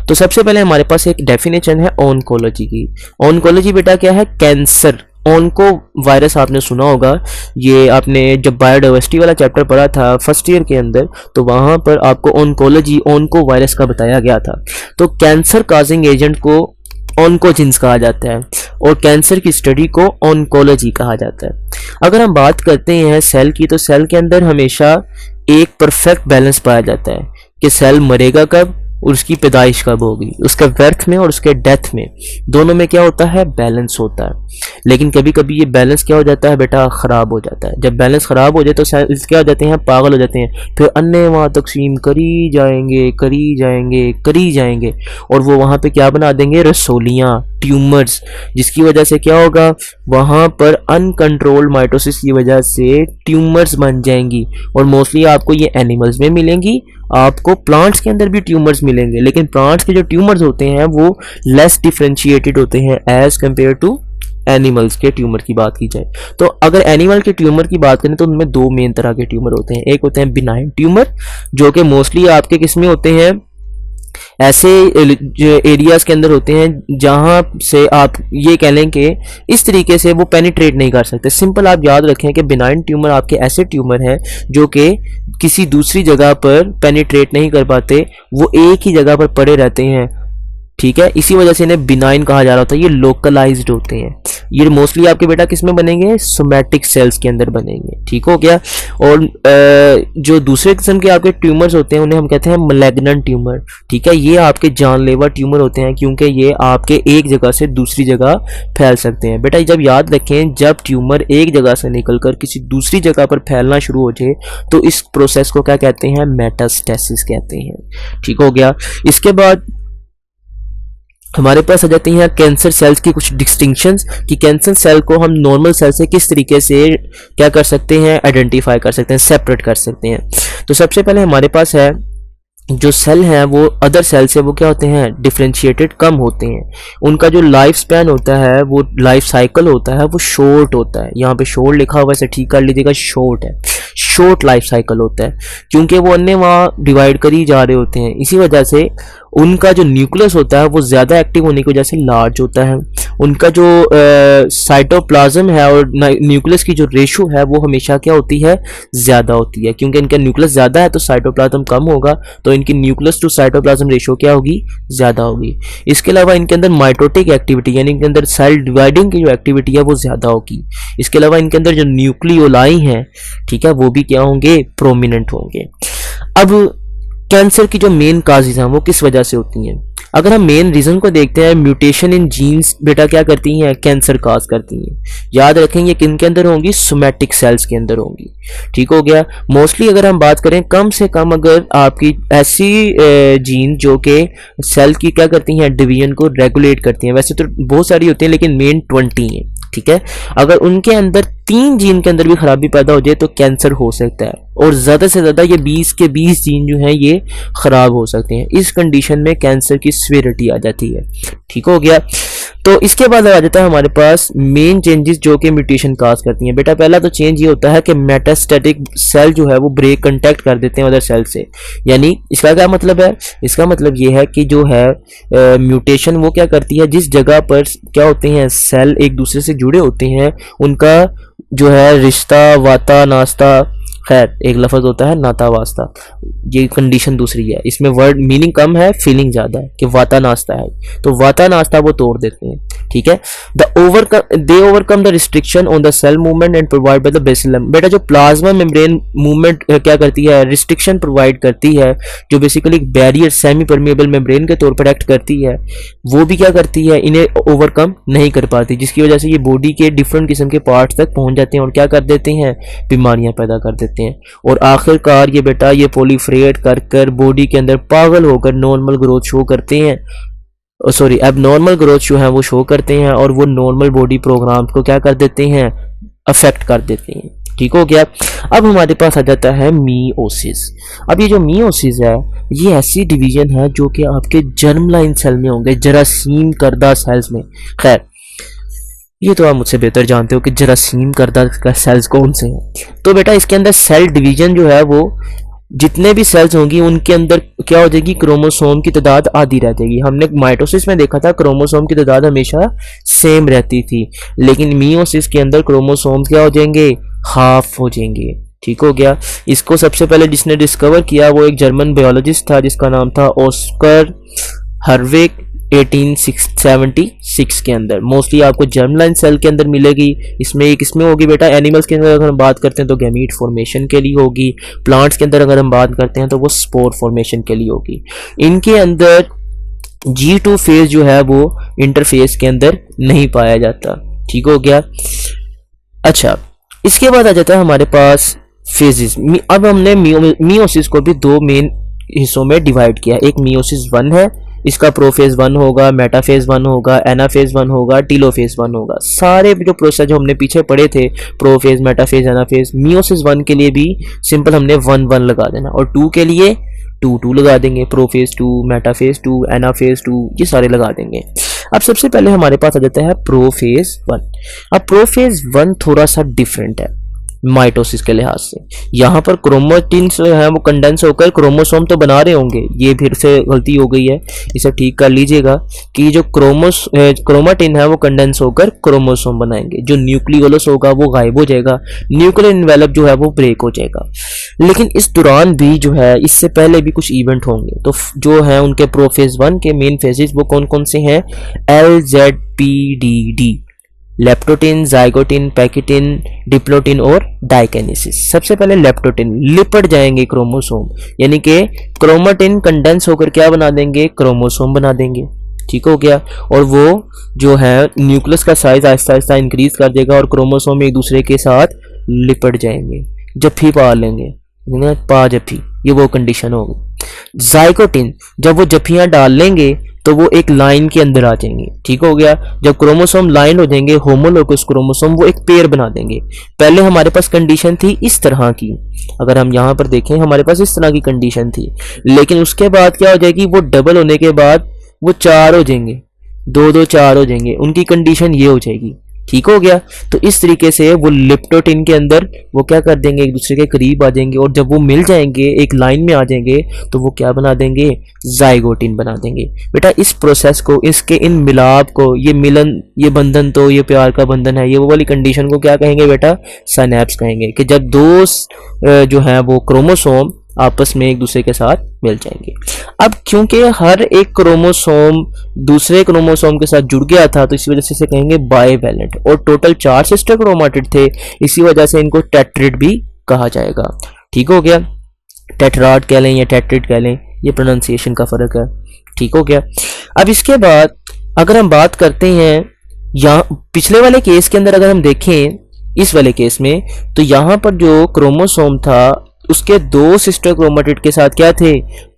S1: तो सबसे पहले हमारे पास एक डेफिनेशन है ऑन्कोलॉजी की। ऑन्कोलॉजी बेटा क्या है, कैंसर। ऑन्को वायरस आपने सुना होगा, ये आपने जब बायोडाइवर्सिटी वाला चैप्टर पढ़ा था फर्स्ट ईयर के अंदर, तो वहां पर आपको ऑन्कोलॉजी ऑन्को वायरस का बताया गया था। तो कैंसर काजिंग एजेंट को ऑन्कोजिन्स कहा जाता है और कैंसर की स्टडी को ऑन्कोलॉजी कहा जाता है। अगर हम बात करते हैं सेल की, तो सेल के अंदर हमेशा एक परफेक्ट बैलेंस पाया जाता है कि सेल मरेगा कब और उसकी पैदाइश कब होगी। उसके बर्थ में और उसके डेथ में, दोनों में क्या होता है, बैलेंस होता है। लेकिन कभी कभी ये बैलेंस क्या हो जाता है बेटा, खराब हो जाता है। जब बैलेंस खराब हो जाए तो सेल्स क्या हो जाते हैं, पागल हो जाते हैं। फिर अन्य वहाँ तकसीम करी जाएंगे करी जाएंगे करी जाएंगे और वो वहाँ पे क्या बना देंगे, रसोलियाँ, ट्यूमर्स, जिसकी वजह से क्या होगा, वहाँ पर अनकंट्रोल्ड माइटोसिस की वजह से ट्यूमर्स बन जाएंगी। और मोस्टली आपको ये एनिमल्स में मिलेंगी, आपको प्लांट्स के अंदर भी ट्यूमर्स मिलेंगे, लेकिन प्लांट्स के जो ट्यूमर्स होते हैं वो लेस डिफरेंशिएटेड होते हैं एज कंपेयर टू एनिमल्स के ट्यूमर की बात की जाए। तो अगर एनिमल के ट्यूमर की बात करें तो उनमें दो मेन तरह के ट्यूमर होते हैं। एक होते हैं बिनाइन ट्यूमर, जो कि मोस्टली आपके किसमें होते हैं, ऐसे एरियाज के अंदर होते हैं जहां से आप ये कह लें कि इस तरीके से वो पेनिट्रेट नहीं कर सकते। सिंपल आप याद रखें कि बिनाइन ट्यूमर आपके ऐसे ट्यूमर हैं जो कि किसी दूसरी जगह पर पेनिट्रेट नहीं कर पाते, वो एक ही जगह पर पड़े रहते हैं। ठीक है, इसी वजह से इन्हें बिनाइन कहा जा रहा होता है। ये लोकलाइज्ड होते हैं। ये मोस्टली आपके बेटा किस में बनेंगे, सोमैटिक सेल्स के अंदर बनेंगे। ठीक हो गया। और जो दूसरे किस्म के आपके ट्यूमर्स होते हैं उन्हें हम कहते हैं मलिग्नेंट ट्यूमर। ठीक है, ये आपके जानलेवा ट्यूमर होते हैं क्योंकि ये आपके एक जगह से दूसरी जगह फैल सकते हैं। बेटा जब याद रखें, जब ट्यूमर एक जगह से निकलकर किसी दूसरी जगह पर फैलना शुरू हो जाए तो इस प्रोसेस को क्या कहते हैं, मेटास्टेसिस कहते हैं। ठीक हो गया। इसके बाद हमारे पास आ जाती हैं कैंसर सेल्स की कुछ डिस्टिंक्शंस कि कैंसर सेल को हम नॉर्मल सेल से किस तरीके से क्या कर सकते हैं, आइडेंटिफाई कर सकते हैं, सेपरेट कर सकते हैं। तो सबसे पहले हमारे पास है जो सेल हैं वो अदर सेल से वो क्या होते हैं, डिफरेंशिएटेड कम होते हैं। उनका जो लाइफ स्पैन होता है, वो लाइफ साइकिल होता है, वो शॉर्ट होता है। यहाँ पे शॉर्ट लिखा हुआ है, इसे ठीक कर लीजिएगा, शॉर्ट है, शॉर्ट लाइफ साइकिल होता है क्योंकि वो अन्य वहाँ डिवाइड कर ही जा रहे होते हैं। इसी वजह से उनका जो न्यूक्लियस होता है वो ज़्यादा एक्टिव होने की वजह से लार्ज होता है। उनका जो साइटोप्लाज्म है और न्यूक्लियस की जो रेशो है वो हमेशा क्या होती है, ज़्यादा होती है। क्योंकि इनका न्यूक्लियस ज़्यादा है तो साइटोप्लाज्म कम होगा, तो इनकी न्यूक्लियस टू साइटोप्लाज्म रेशो क्या होगी, ज़्यादा होगी। इसके अलावा इनके अंदर माइटोटिक एक्टिविटी यानी इनके अंदर सेल डिवाइडिंग की जो एक्टिविटी है वो ज़्यादा होगी। इसके अलावा इनके अंदर जो न्यूक्लियोलाई हैं, ठीक है, वो भी क्या होंगे, प्रोमिनेंट होंगे। अब कैंसर की जो मेन काजेज हैं वो किस वजह से होती हैं। अगर हम मेन रीजन को देखते हैं, म्यूटेशन इन जीन्स बेटा क्या करती हैं, कैंसर काज करती हैं। याद रखेंगे किन के अंदर होंगी, सोमैटिक सेल्स के अंदर होंगी। ठीक हो गया। मोस्टली अगर हम बात करें, कम से कम अगर आपकी ऐसी जीन जो कि सेल की क्या करती हैं, डिवीजन को रेगुलेट करती हैं, वैसे तो बहुत सारी होती हैं लेकिन मेन 20 हैं। ठीक है, अगर उनके अंदर 3 जीन के अंदर भी खराबी पैदा हो जाए तो कैंसर हो सकता है, और ज़्यादा से ज़्यादा ये 20 के 20 जीन जो हैं ये ख़राब हो सकते हैं। इस कंडीशन में कैंसर की सीवियरिटी आ जाती है। ठीक हो गया। तो इसके बाद आ जाता है हमारे पास मेन चेंजेस जो कि म्यूटेशन काज करती हैं। बेटा पहला तो चेंज ये होता है कि मेटास्टैटिक सेल जो है वो ब्रेक कंटेक्ट कर देते हैं अदर सेल से। यानी इसका क्या मतलब है, इसका मतलब ये है कि जो है म्यूटेशन वो क्या करती है, जिस जगह पर क्या होते हैं सेल एक दूसरे से जुड़े होते हैं, उनका जो है रिश्ता वाता नाश्ता खैर एक लफ्ज़ होता है नाता वास्ता, ये कंडीशन दूसरी है, इसमें वर्ड मीनिंग कम है फीलिंग ज़्यादा है कि वाता नाश्ता है, तो वाता नाश्ता वो तोड़ देते हैं, ठीक है। They overcome the restriction on the cell movement and provide by the basal. बेटा जो प्लाज्मा मेम्ब्रेन मूवमेंट क्या करती है, रिस्ट्रिक्शन प्रोवाइड करती है, जो बेसिकली एक बैरियर सेमी परमिएबल मेम्ब्रेन के तौर पर एक्ट करती है, वो भी क्या करती है, इन्हें ओवरकम नहीं कर पाती, जिसकी वजह से ये बॉडी के डिफरेंट किस्म के पार्ट्स तक पहुंच जाते हैं और क्या कर देते हैं, बीमारियां पैदा कर देते हैं। और आखिरकार ये बेटा ये प्रोलिफरेट कर कर बॉडी के अंदर पागल होकर नॉर्मल ग्रोथ शो करते हैं, सॉरी एबनॉर्मल ग्रोथ जो है वो शो करते हैं, और वो नॉर्मल बॉडी प्रोग्राम को क्या कर देते हैं, अफेक्ट कर देते हैं। ठीक हो गया। अब हमारे पास आ जाता है मीओसिस। अब ये जो मीओसिस है ये ऐसी डिवीजन है जो कि आपके जर्म लाइन सेल में होंगे, जरासीम करदा सेल्स में। खैर ये तो आप मुझसे बेहतर जानते हो कि जरासीम करदा सेल्स कौन से हैं। तो बेटा इसके अंदर सेल डिवीजन जो है वो जितने भी सेल्स होंगी उनके अंदर क्या हो जाएगी, क्रोमोसोम की तादाद आधी रह जाएगी। हमने माइटोसिस में देखा था क्रोमोसोम की तादाद हमेशा सेम रहती थी, लेकिन मियोसिस के अंदर क्रोमोसोम क्या हो जाएंगे, हाफ हो जाएंगे। ठीक हो गया। इसको सबसे पहले जिसने डिस्कवर किया वो एक जर्मन बायोलॉजिस्ट था जिसका नाम था ऑस्कर हर्विग 1876 के अंदर। मोस्टली आपको जर्म लाइन सेल के अंदर मिलेगी। इसमें एक इसमें होगी बेटा एनिमल्स के अंदर अगर हम बात करते हैं तो गैमीट फॉर्मेशन के लिए होगी, प्लांट्स के अंदर अगर हम बात करते हैं तो वो स्पोर फॉर्मेशन के लिए होगी। इनके अंदर G2 फेज जो है वो इंटरफेस के अंदर नहीं पाया जाता। ठीक हो गया। अच्छा इसके बाद आ जाता है हमारे पास फेजेस। अब हमने मियोसिस को भी दो मेन हिस्सों में डिवाइड किया। एक मियोसिस 1 है, इसका प्रोफेज 1 होगा, मेटाफेज 1 होगा, एनाफेज 1 होगा, टीलोफेज 1 होगा। सारे जो प्रोसेस जो हमने पीछे पढ़े थे प्रोफेज, मेटाफेज, एनाफेज, मियोसिस 1 के लिए भी सिंपल हमने 1 लगा देना और 2 के लिए 2 लगा देंगे। प्रोफेज 2, मेटाफेज 2, एनाफेज 2 ये सारे लगा देंगे। अब सबसे पहले हमारे पास आ जाता है प्रोफेज 1। अब प्रोफेज 1 थोड़ा सा डिफरेंट है माइटोसिस के लिहाज से। यहाँ पर क्रोमेटिन जो है वो कंडेंस होकर क्रोमोसोम तो बना रहे होंगे, ये फिर से गलती हो गई है, इसे ठीक कर लीजिएगा कि जो क्रोमेटिन है वो कंडेंस होकर क्रोमोसोम बनाएंगे। जो न्यूक्लियोलस होगा वो गायब हो जाएगा, न्यूक्लियर एनवेलप जो है वो ब्रेक हो जाएगा। लेकिन इस दौरान भी जो है इससे पहले भी कुछ इवेंट होंगे। तो जो है उनके प्रोफेज 1 के मेन फेजेस वो कौन कौन से हैं, LZPDD, लेप्टोटिन, जाइगोटिन, पैकिटिन, डिप्लोटिन और डाइकेनेसिस। सबसे पहले लेप्टोटिन, लिपट जाएंगे क्रोमोसोम, यानी कि क्रोमेटिन कंडेंस होकर क्या बना देंगे, क्रोमोसोम बना देंगे। ठीक हो गया। और वो जो है न्यूक्लियस का साइज आहिस्ता आहिस्ता इंक्रीज कर देगा और क्रोमोसोम एक दूसरे के साथ लिपट जाएंगे, जफ्फी पा लेंगे, पा जफ्फी, ये वो कंडीशन होगी। जाइगोटिन, जब वो जफ्फियां डाल लेंगे तो वो एक लाइन के अंदर आ जाएंगे। ठीक हो गया। जब क्रोमोसोम लाइन हो जाएंगे, होमोलोगस क्रोमोसोम, वो एक पेयर बना देंगे। पहले हमारे पास कंडीशन थी इस तरह की, अगर हम यहाँ पर देखें हमारे पास इस तरह की कंडीशन थी, लेकिन उसके बाद क्या हो जाएगी, वो डबल होने के बाद वो 4 हो जाएंगे, 2 4 हो जाएंगे, उनकी कंडीशन ये हो जाएगी। ठीक हो गया। तो इस तरीके से वो लेप्टोटिन के अंदर वो क्या कर देंगे, एक दूसरे के करीब आ जाएंगे और जब वो मिल जाएंगे एक लाइन में आ जाएंगे तो वो क्या बना देंगे, जाइगोटिन बना देंगे। बेटा इस प्रोसेस को, इसके इन मिलाप को, ये मिलन, ये बंधन तो ये प्यार का बंधन है, ये वो वाली कंडीशन को क्या कहेंगे बेटा, सिनैप्स कहेंगे। कि जब दो जो है वो क्रोमोसोम आपस में एक दूसरे के साथ मिल जाएंगे। अब क्योंकि हर एक क्रोमोसोम दूसरे क्रोमोसोम के साथ जुड़ गया था तो इसी वजह से इसे कहेंगे बाइवैलेंट, और टोटल 4 सिस्टर क्रोमाटिड थे, इसी वजह से इनको टेट्रिड भी कहा जाएगा। ठीक हो गया। टेट्राड कह लें या टेट्रिड कह लें, ये प्रोनाउंसिएशन का फर्क है। ठीक हो गया। अब इसके बाद अगर हम बात करते हैं यहाँ पिछले वाले केस के अंदर, अगर हम देखें इस वाले केस में, तो यहाँ पर जो क्रोमोसोम था उसके 2 सिस्टर क्रोमेटिड के साथ क्या थे,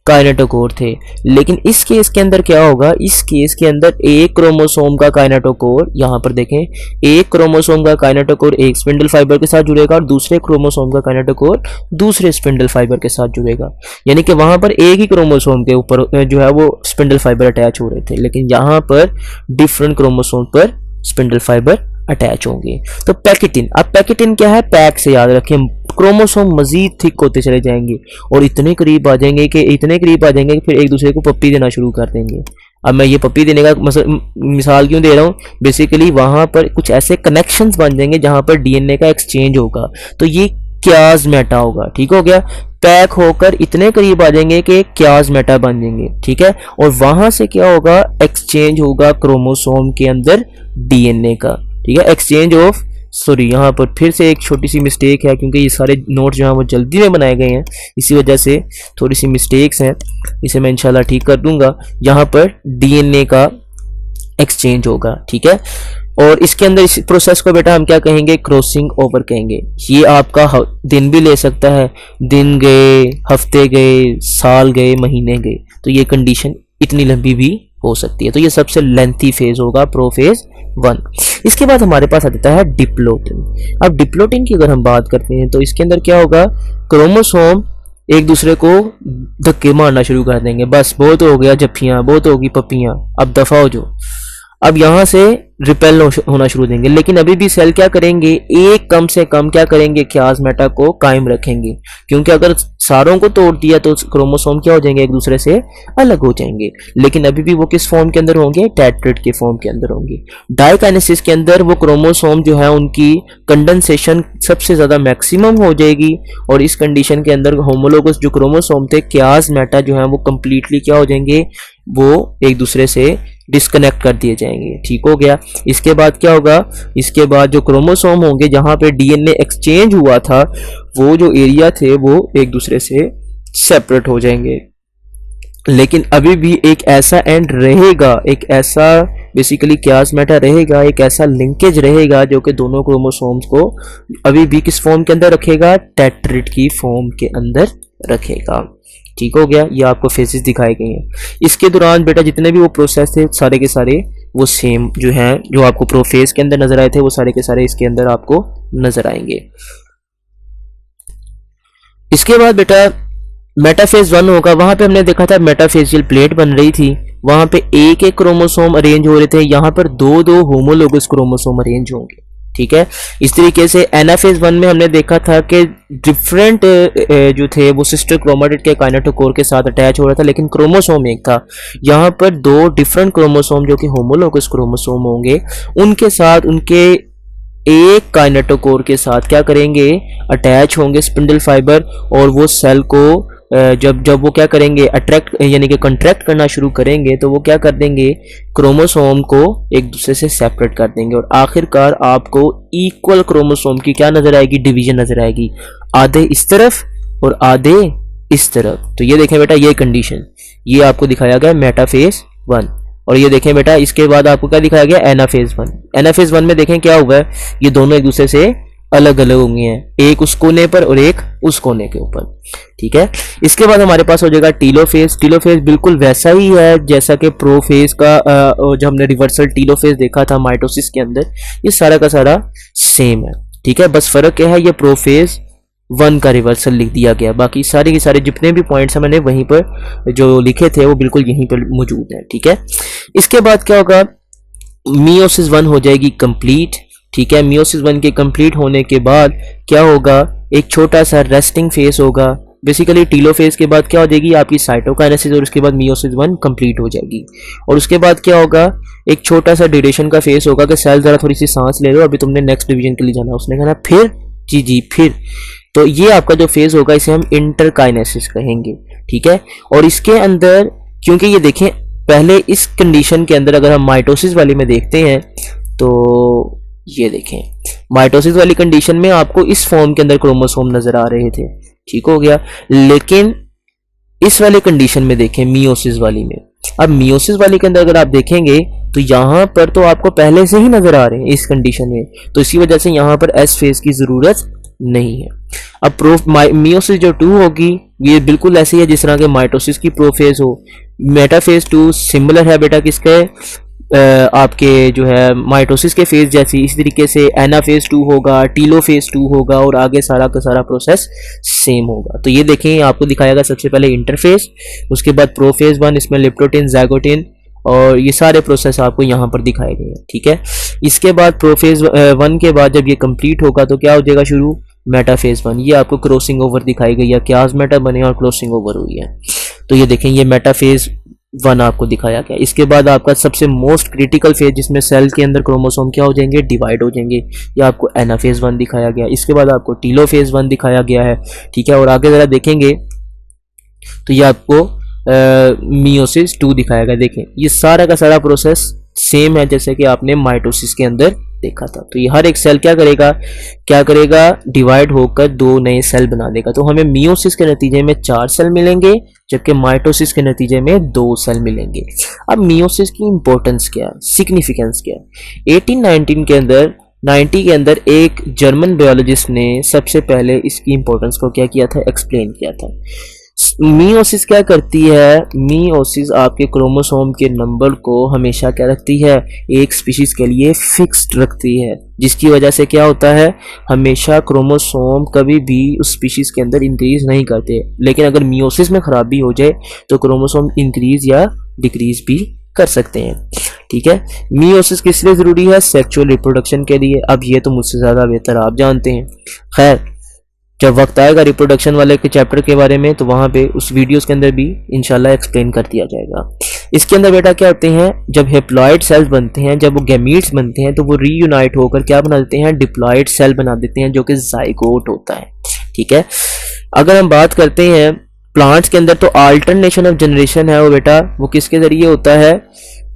S1: काइनेटोकोर थे। लेकिन इस केस के अंदर क्या होगा, इस केस के अंदर एक क्रोमोसोम का काइनेटोकोर, यहाँ पर देखें एक क्रोमोसोम का काइनेटोकोर एक स्पिंडल फाइबर के साथ जुड़ेगा और दूसरे क्रोमोसोम का काइनेटोकोर दूसरे स्पिंडल फाइबर के साथ जुड़ेगा। यानी कि वहां पर एक ही क्रोमोसोम के ऊपर जो है वो स्पिंडल फाइबर अटैच हो रहे थे, लेकिन यहाँ पर डिफरेंट क्रोमोसोम पर स्पिंडल फाइबर अटैच होंगे। तो पैकिटिन, अब पैकिटिन क्या है, पैक से याद रखें, क्रोमोसोम मजीद थिक होते चले जाएंगे और इतने करीब आ जाएंगे कि फिर एक दूसरे को पप्पी देना शुरू कर देंगे। अब मैं ये पप्पी देने का मिसाल क्यों दे रहा हूँ, बेसिकली वहां पर कुछ ऐसे कनेक्शंस बन जाएंगे जहां पर डीएनए का एक्सचेंज होगा। तो ये क्याज़मेटा होगा। ठीक हो गया, पैक होकर इतने करीब आ जाएंगे कि क्याज़मेटा बन जाएंगे। ठीक है, और वहां से क्या होगा, एक्सचेंज होगा क्रोमोसोम के अंदर डीएनए का। ठीक है, एक्सचेंज ऑफ, सॉरी यहाँ पर फिर से एक छोटी सी मिस्टेक है, क्योंकि ये सारे नोट जो हैं वो जल्दी में बनाए गए हैं, इसी वजह से थोड़ी सी मिस्टेक्स हैं, इसे मैं इंशाल्लाह ठीक कर दूंगा। यहाँ पर डीएनए का एक्सचेंज होगा। ठीक है, और इसके अंदर इस प्रोसेस को बेटा हम क्या कहेंगे, क्रॉसिंग ओवर कहेंगे। ये आपका दिन भी ले सकता है, दिन गए, हफ्ते गए, साल गए, महीने गए, तो ये कंडीशन इतनी लंबी भी हो सकती है। तो ये सबसे लेंथी फेज होगा प्रोफेज 1। इसके बाद हमारे पास आ जाता है डिप्लोटिन। अब डिप्लोटिन की अगर हम बात करते हैं तो इसके अंदर क्या होगा, क्रोमोसोम एक दूसरे को धक्के मारना शुरू कर देंगे, बस बहुत हो गया जफ्फियां, बहुत होगी पप्पियां, अब दफा हो जाओ। अब यहाँ से रिपेल होना शुरू देंगे, लेकिन अभी भी सेल क्या करेंगे, एक कम से कम क्या करेंगे, क्याज़मेटा को कायम रखेंगे, क्योंकि अगर सारों को तोड़ दिया तो क्रोमोसोम क्या हो जाएंगे, एक दूसरे से अलग हो जाएंगे। लेकिन अभी भी वो किस फॉर्म के अंदर होंगे, टेट्रेट के फॉर्म के अंदर होंगे। डाइकाइनेसिस के अंदर वो क्रोमोसोम जो है उनकी कंडेंसेशन सबसे ज्यादा मैक्सिमम हो जाएगी, और इस कंडीशन के अंदर होमोलोगस जो क्रोमोसोम थे, क्याज़मेटा जो है वो कंप्लीटली क्या हो जाएंगे, वो एक दूसरे से डिस्कनेक्ट कर दिए जाएंगे। ठीक हो गया, इसके बाद क्या होगा, इसके बाद जो क्रोमोसोम होंगे जहां पे डीएनए एक्सचेंज हुआ था, वो जो एरिया थे वो एक दूसरे से सेपरेट हो जाएंगे। लेकिन अभी भी एक ऐसा एंड रहेगा, एक ऐसा बेसिकली क्याज़मेटा रहेगा, एक ऐसा लिंकेज रहेगा जो कि दोनों क्रोमोसोम्स को अभी भी किस फॉर्म के अंदर रखेगा, टेट्रेट की फॉर्म के अंदर रखेगा। ठीक हो गया, ये आपको फेजेस दिखाए गए हैं। इसके दौरान बेटा जितने भी वो प्रोसेस थे सारे के सारे वो सेम जो हैं, जो आपको प्रोफेज के अंदर नजर आए थे वो सारे के सारे इसके अंदर आपको नजर आएंगे। इसके बाद बेटा मेटाफेज 1 होगा, वहां पे हमने देखा था मेटाफेजियल प्लेट बन रही थी, वहां पे एक एक क्रोमोसोम अरेंज हो रहे थे, यहाँ पर दो दो होमोलोगस क्रोमोसोम अरेंज होंगे। ठीक है, इस तरीके से एनाफेज 1 में हमने देखा था कि डिफरेंट जो थे वो सिस्टर क्रोमेटिड के काइनेटोकोर के साथ अटैच हो रहा था, लेकिन क्रोमोसोम एक था। यहाँ पर दो डिफरेंट क्रोमोसोम जो कि होमोलोगस क्रोमोसोम होंगे, उनके साथ उनके एक काइनेटोकोर के साथ क्या करेंगे, अटैच होंगे स्पिंडल फाइबर, और वो सेल को जब वो क्या करेंगे, अट्रैक्ट यानी कि कंट्रैक्ट करना शुरू करेंगे, तो वो क्या कर देंगे, क्रोमोसोम को एक दूसरे से सेपरेट कर देंगे, और आखिरकार आपको इक्वल क्रोमोसोम की क्या नजर आएगी, डिवीजन नजर आएगी, आधे इस तरफ और आधे इस तरफ। तो ये देखें बेटा, ये कंडीशन ये आपको दिखाया गया मेटाफेज 1, और ये देखें बेटा इसके बाद आपको क्या दिखाया गया, एनाफेज 1। एनाफेज 1 में देखें क्या हुआ है, ये दोनों एक दूसरे से अलग अलग होंगे हैं, एक उस कोने पर और एक उस कोने के ऊपर। ठीक है, इसके बाद हमारे पास हो जाएगा टीलोफेज। टीलोफेज बिल्कुल वैसा ही है जैसा कि प्रोफेज का जो हमने रिवर्सल टीलोफेज देखा था माइटोसिस के अंदर, ये सारा का सारा सेम है। ठीक है, बस फर्क क्या है, ये प्रोफेज 1 का रिवर्सल लिख दिया गया, बाकी सारे के सारे जितने भी पॉइंट्स मैंने वहीं पर जो लिखे थे वो बिल्कुल यहीं पर मौजूद है। ठीक है, इसके बाद क्या होगा, मियोसिस 1 हो जाएगी कंप्लीट। ठीक है, मियोसिस 1 के कंप्लीट होने के बाद क्या होगा, एक छोटा सा रेस्टिंग फेज होगा। बेसिकली टीलोफेज के बाद क्या हो जाएगी आपकी साइटोकाइनेसिस, और उसके बाद मियोसिस 1 कंप्लीट हो जाएगी। और उसके बाद क्या होगा, एक छोटा सा ड्यूरेशन का फेज होगा कि सेल जरा थोड़ी सी सांस ले लो, अभी तुमने नेक्स्ट डिवीजन के लिए जाना। उसने कहा फिर जी फिर, तो ये आपका जो फेज होगा इसे हम इंटरकाइनेसिस कहेंगे। ठीक है, और इसके अंदर क्योंकि ये देखें पहले इस कंडीशन के अंदर अगर हम माइटोसिस वाली में देखते हैं तो ये देखें माइटोसिस वाली कंडीशन में आपको इस फॉर्म के अंदर क्रोमोसोम नजर आ रहे थे। ठीक हो गया, लेकिन इस वाले कंडीशन में देखें मियोसिस वाली में, अब मियोसिस वाली के अंदर अगर आप देखेंगे तो यहाँ पर तो आपको पहले से ही नजर आ रहे हैं इस कंडीशन में, तो इसी वजह से यहाँ पर एस फेज की जरूरत नहीं है। अब मियोसिस जो 2 होगी ये बिल्कुल ऐसी है जिस तरह के माइटोसिस की प्रोफेज हो। मेटाफेज 2 सिमिलर है बेटा किसके, आपके जो है माइटोसिस के फेज जैसी। इस तरीके से एनाफेज 2 होगा, टीलोफेज 2 होगा, और आगे सारा का सारा प्रोसेस सेम होगा। तो ये देखें आपको दिखाया गया सबसे पहले इंटरफेज, उसके बाद प्रोफेज 1, इसमें लिप्टोटिन, ज़ाइगोटिन, और ये सारे प्रोसेस आपको यहाँ पर दिखाए गए हैं। ठीक है, इसके बाद प्रोफेज 1 के बाद जब ये कंप्लीट होगा तो क्या हो जाएगा शुरू, मेटाफेज 1। ये आपको क्रॉसिंग ओवर दिखाई गई है, क्याज़मेटा बने और क्रॉसिंग ओवर हुई है। तो ये देखें ये मेटाफेज 1 आपको दिखाया गया। इसके बाद आपका सबसे मोस्ट क्रिटिकल फेज जिसमें सेल के अंदर क्रोमोसोम क्या हो जाएंगे, डिवाइड हो जाएंगे, ये आपको एनाफेज 1 दिखाया गया। इसके बाद आपको टीलोफेज 1 दिखाया गया है, ठीक है। और आगे जरा देखेंगे तो ये आपको मियोसिस 2 दिखाया गया। देखें ये सारा का सारा प्रोसेस सेम है जैसे कि आपने माइटोसिस के अंदर देखा था। तो ये हर एक सेल क्या करेगा, डिवाइड होकर 2 नए सेल बना देगा। तो हमें मियोसिस के नतीजे में 4 सेल मिलेंगे, जबकि माइटोसिस के नतीजे में 2 सेल मिलेंगे। अब मियोसिस की इंपॉर्टेंस क्या है, सिग्निफिकेंस क्या है। 1890 के अंदर एक जर्मन बायोलॉजिस्ट ने सबसे पहले इसकी इंपॉर्टेंस को क्या किया था, एक्सप्लेन किया था। मियोसिस क्या करती है, मियोसिस आपके क्रोमोसोम के नंबर को हमेशा क्या रखती है, एक स्पीशीज के लिए फिक्स्ड रखती है, जिसकी वजह से क्या होता है, हमेशा क्रोमोसोम कभी भी उस स्पीशीज के अंदर इंक्रीज नहीं करते। लेकिन अगर मियोसिस में खराबी हो जाए तो क्रोमोसोम इंक्रीज या डिक्रीज भी कर सकते हैं, ठीक है। मियोसिस किस लिए जरूरी है, सेक्सुअल रिप्रोडक्शन के लिए। अब ये तो मुझसे ज्यादा बेहतर आप जानते हैं। खैर जब वक्त आएगा रिप्रोडक्शन वाले के चैप्टर के बारे में तो वहां पे उस वीडियोस के अंदर भी इंशाल्लाह एक्सप्लेन कर दिया जाएगा। इसके अंदर बेटा क्या होते हैं, जब हेप्लॉइड सेल्स बनते हैं, जब वो गैमीट्स बनते हैं तो वो रीयूनाइट होकर क्या बना देते हैं, डिप्लॉइड सेल बना देते हैं, जो कि जाइगोट होता है, ठीक है। अगर हम बात करते हैं प्लांट्स के अंदर तो अल्टरनेशन ऑफ जनरेशन है वो बेटा वो किसके जरिए होता है,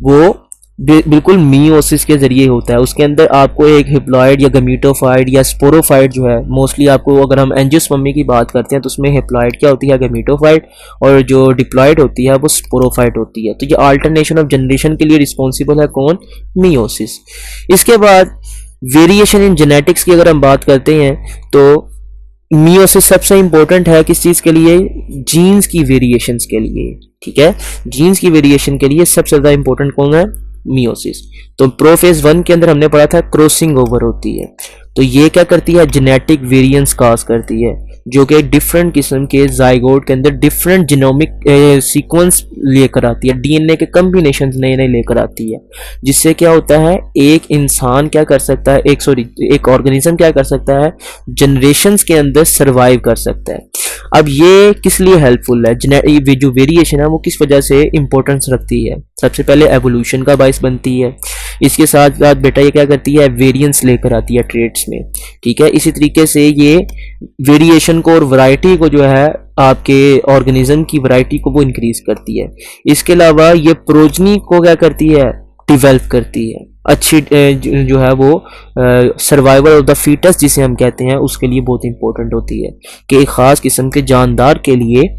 S1: वो बिल्कुल मियोसिस के जरिए होता है। उसके अंदर आपको एक हिप्लॉइड या गमीटोफाइड या स्पोरोफाइड जो है, मोस्टली आपको अगर हम एंजियोस्पर्मी की बात करते हैं तो उसमें हिप्लॉइड क्या होती है, गमीटोफाइड, और जो डिप्लॉइड होती है वो स्पोरोफाइड होती है। तो ये अल्टरनेशन ऑफ जनरेशन के लिए रिस्पॉन्सिबल है कौन, मियोसिस। इसके बाद वेरिएशन इन जेनेटिक्स की अगर हम बात करते हैं तो मियोसिस सबसे इंपॉर्टेंट है किस चीज के लिए, जीन्स की वेरिएशंस के लिए, ठीक है। जीन्स की वेरिएशन के लिए सबसे ज्यादा इंपॉर्टेंट कौन है, मियोसिस। तो प्रोफेज 1 के अंदर हमने पढ़ा था क्रॉसिंग ओवर होती है, तो ये क्या करती है, जेनेटिक वेरिएंस काज करती है, जो कि डिफरेंट किस्म के जाइगोट के अंदर डिफरेंट जीनोमिक सीक्वेंस लेकर आती है, डीएनए के कॉम्बिनेशन नए नए लेकर आती है, जिससे क्या होता है एक इंसान क्या कर सकता है, एक ऑर्गेनिज्म क्या कर सकता है, जनरेशंस के अंदर सरवाइव कर सकता है। अब ये किस लिए हेल्पफुल है, जो वेरिएशन है वो किस वजह से इंपॉर्टेंस रखती है, सबसे पहले एवोल्यूशन का बायस बनती है। इसके साथ साथ बेटा ये क्या करती है, वेरिएंस लेकर आती है ट्रेड्स में, ठीक है। इसी तरीके से ये वेरिएशन को और वैरायटी को जो है आपके ऑर्गेनिज्म की वैरायटी को वो इंक्रीज करती है। इसके अलावा ये प्रोजनी को क्या करती है, डिवेल्प करती है, अच्छी जो है वो सर्वाइवल ऑफ द फीटस जिसे हम कहते हैं उसके लिए बहुत इंपॉर्टेंट होती है कि एक ख़ास किस्म के जानदार के लिए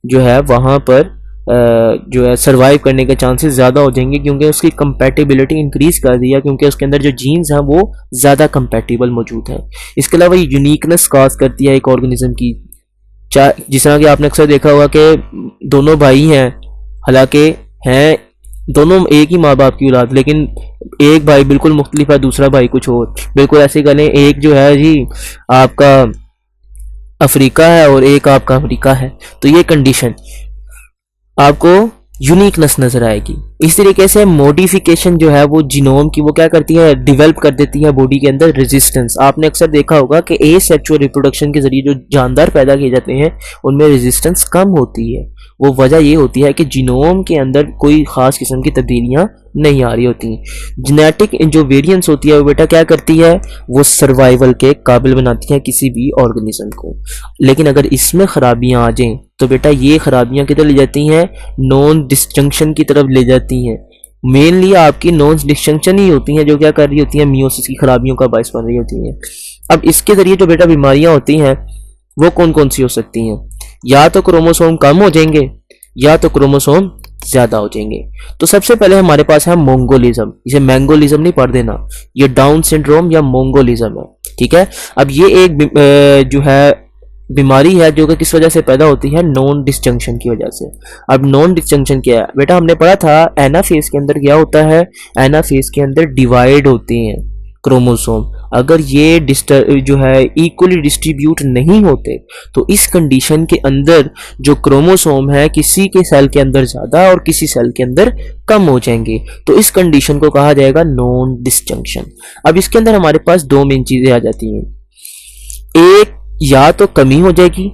S1: जो है वहाँ पर जो है सर्वाइव करने के चांसेस ज़्यादा हो जाएंगे, क्योंकि उसकी कंपैटिबिलिटी इंक्रीज कर दी है, क्योंकि उसके अंदर जो जीन्स हैं वो ज़्यादा कंपैटिबल मौजूद है। इसके अलावा ये यूनिकनेस काज करती है एक ऑर्गेनिज्म की, जिस तरह कि आपने अक्सर देखा होगा कि दोनों भाई हैं, हालांकि हैं दोनों एक ही माँ बाप की औलाद, लेकिन एक भाई बिल्कुल मुख्तलिफ है, दूसरा भाई कुछ और। बिल्कुल ऐसे करें, एक जो है जी आपका अफ्रीका है और एक आपका अफ्रीका है, तो ये कंडीशन आपको यूनिकनेस नजर आएगी। इस तरीके से मॉडिफिकेशन जो है वो जीनोम की वो क्या करती है, डेवलप कर देती है बॉडी के अंदर रेजिस्टेंस। आपने अक्सर देखा होगा कि एसेक्सुअल रिप्रोडक्शन के जरिए जो जानदार पैदा किए जाते हैं उनमें रेजिस्टेंस कम होती है। वो वजह ये होती है कि जीनोम के अंदर कोई ख़ास किस्म की तब्दीलियाँ नहीं आ रही होती। जेनेटिक जो वेरिएंस होती है वो बेटा क्या करती है, वो सर्वाइवल के काबिल बनाती है किसी भी ऑर्गेनिज्म को। लेकिन अगर इसमें खराबियां आ जाएं तो बेटा ये खराबियां किधर ले जाती हैं, नॉन डिस्जंक्शन की तरफ ले जाती हैं। मेनली आपकी नॉन डिस्जंक्शन ही होती हैं जो क्या कर रही होती हैं, मियोसिस की खराबियों का बायस बन रही होती हैं। अब इसके जरिए जो बेटा बीमारियां होती हैं वो कौन कौन सी हो सकती हैं, या तो क्रोमोसोम कम हो जाएंगे या तो क्रोमोसोम ज्यादा हो जाएंगे। तो सबसे पहले हमारे पास है मोंगोलिज्म, इसे मैंगोलिज्म नहीं पढ़ देना, ये डाउन सिंड्रोम या मोंगोलिज्म है, ठीक है। अब ये एक जो है बीमारी है जो कि किस वजह से पैदा होती है, नॉन डिस्जंक्शन की वजह से। अब नॉन डिस्जंक्शन क्या है बेटा, हमने पढ़ा था एनाफेज के अंदर क्या होता है, एनाफेज के अंदर डिवाइड होते हैं क्रोमोसोम। अगर ये जो है इक्वली डिस्ट्रीब्यूट नहीं होते तो इस कंडीशन के अंदर जो क्रोमोसोम है किसी के सेल के अंदर ज्यादा और किसी सेल के अंदर कम हो जाएंगे, तो इस कंडीशन को कहा जाएगा नॉन डिस्जंक्शन। अब इसके अंदर हमारे पास दो मेन चीजें आ जाती हैं, एक या तो कमी हो जाएगी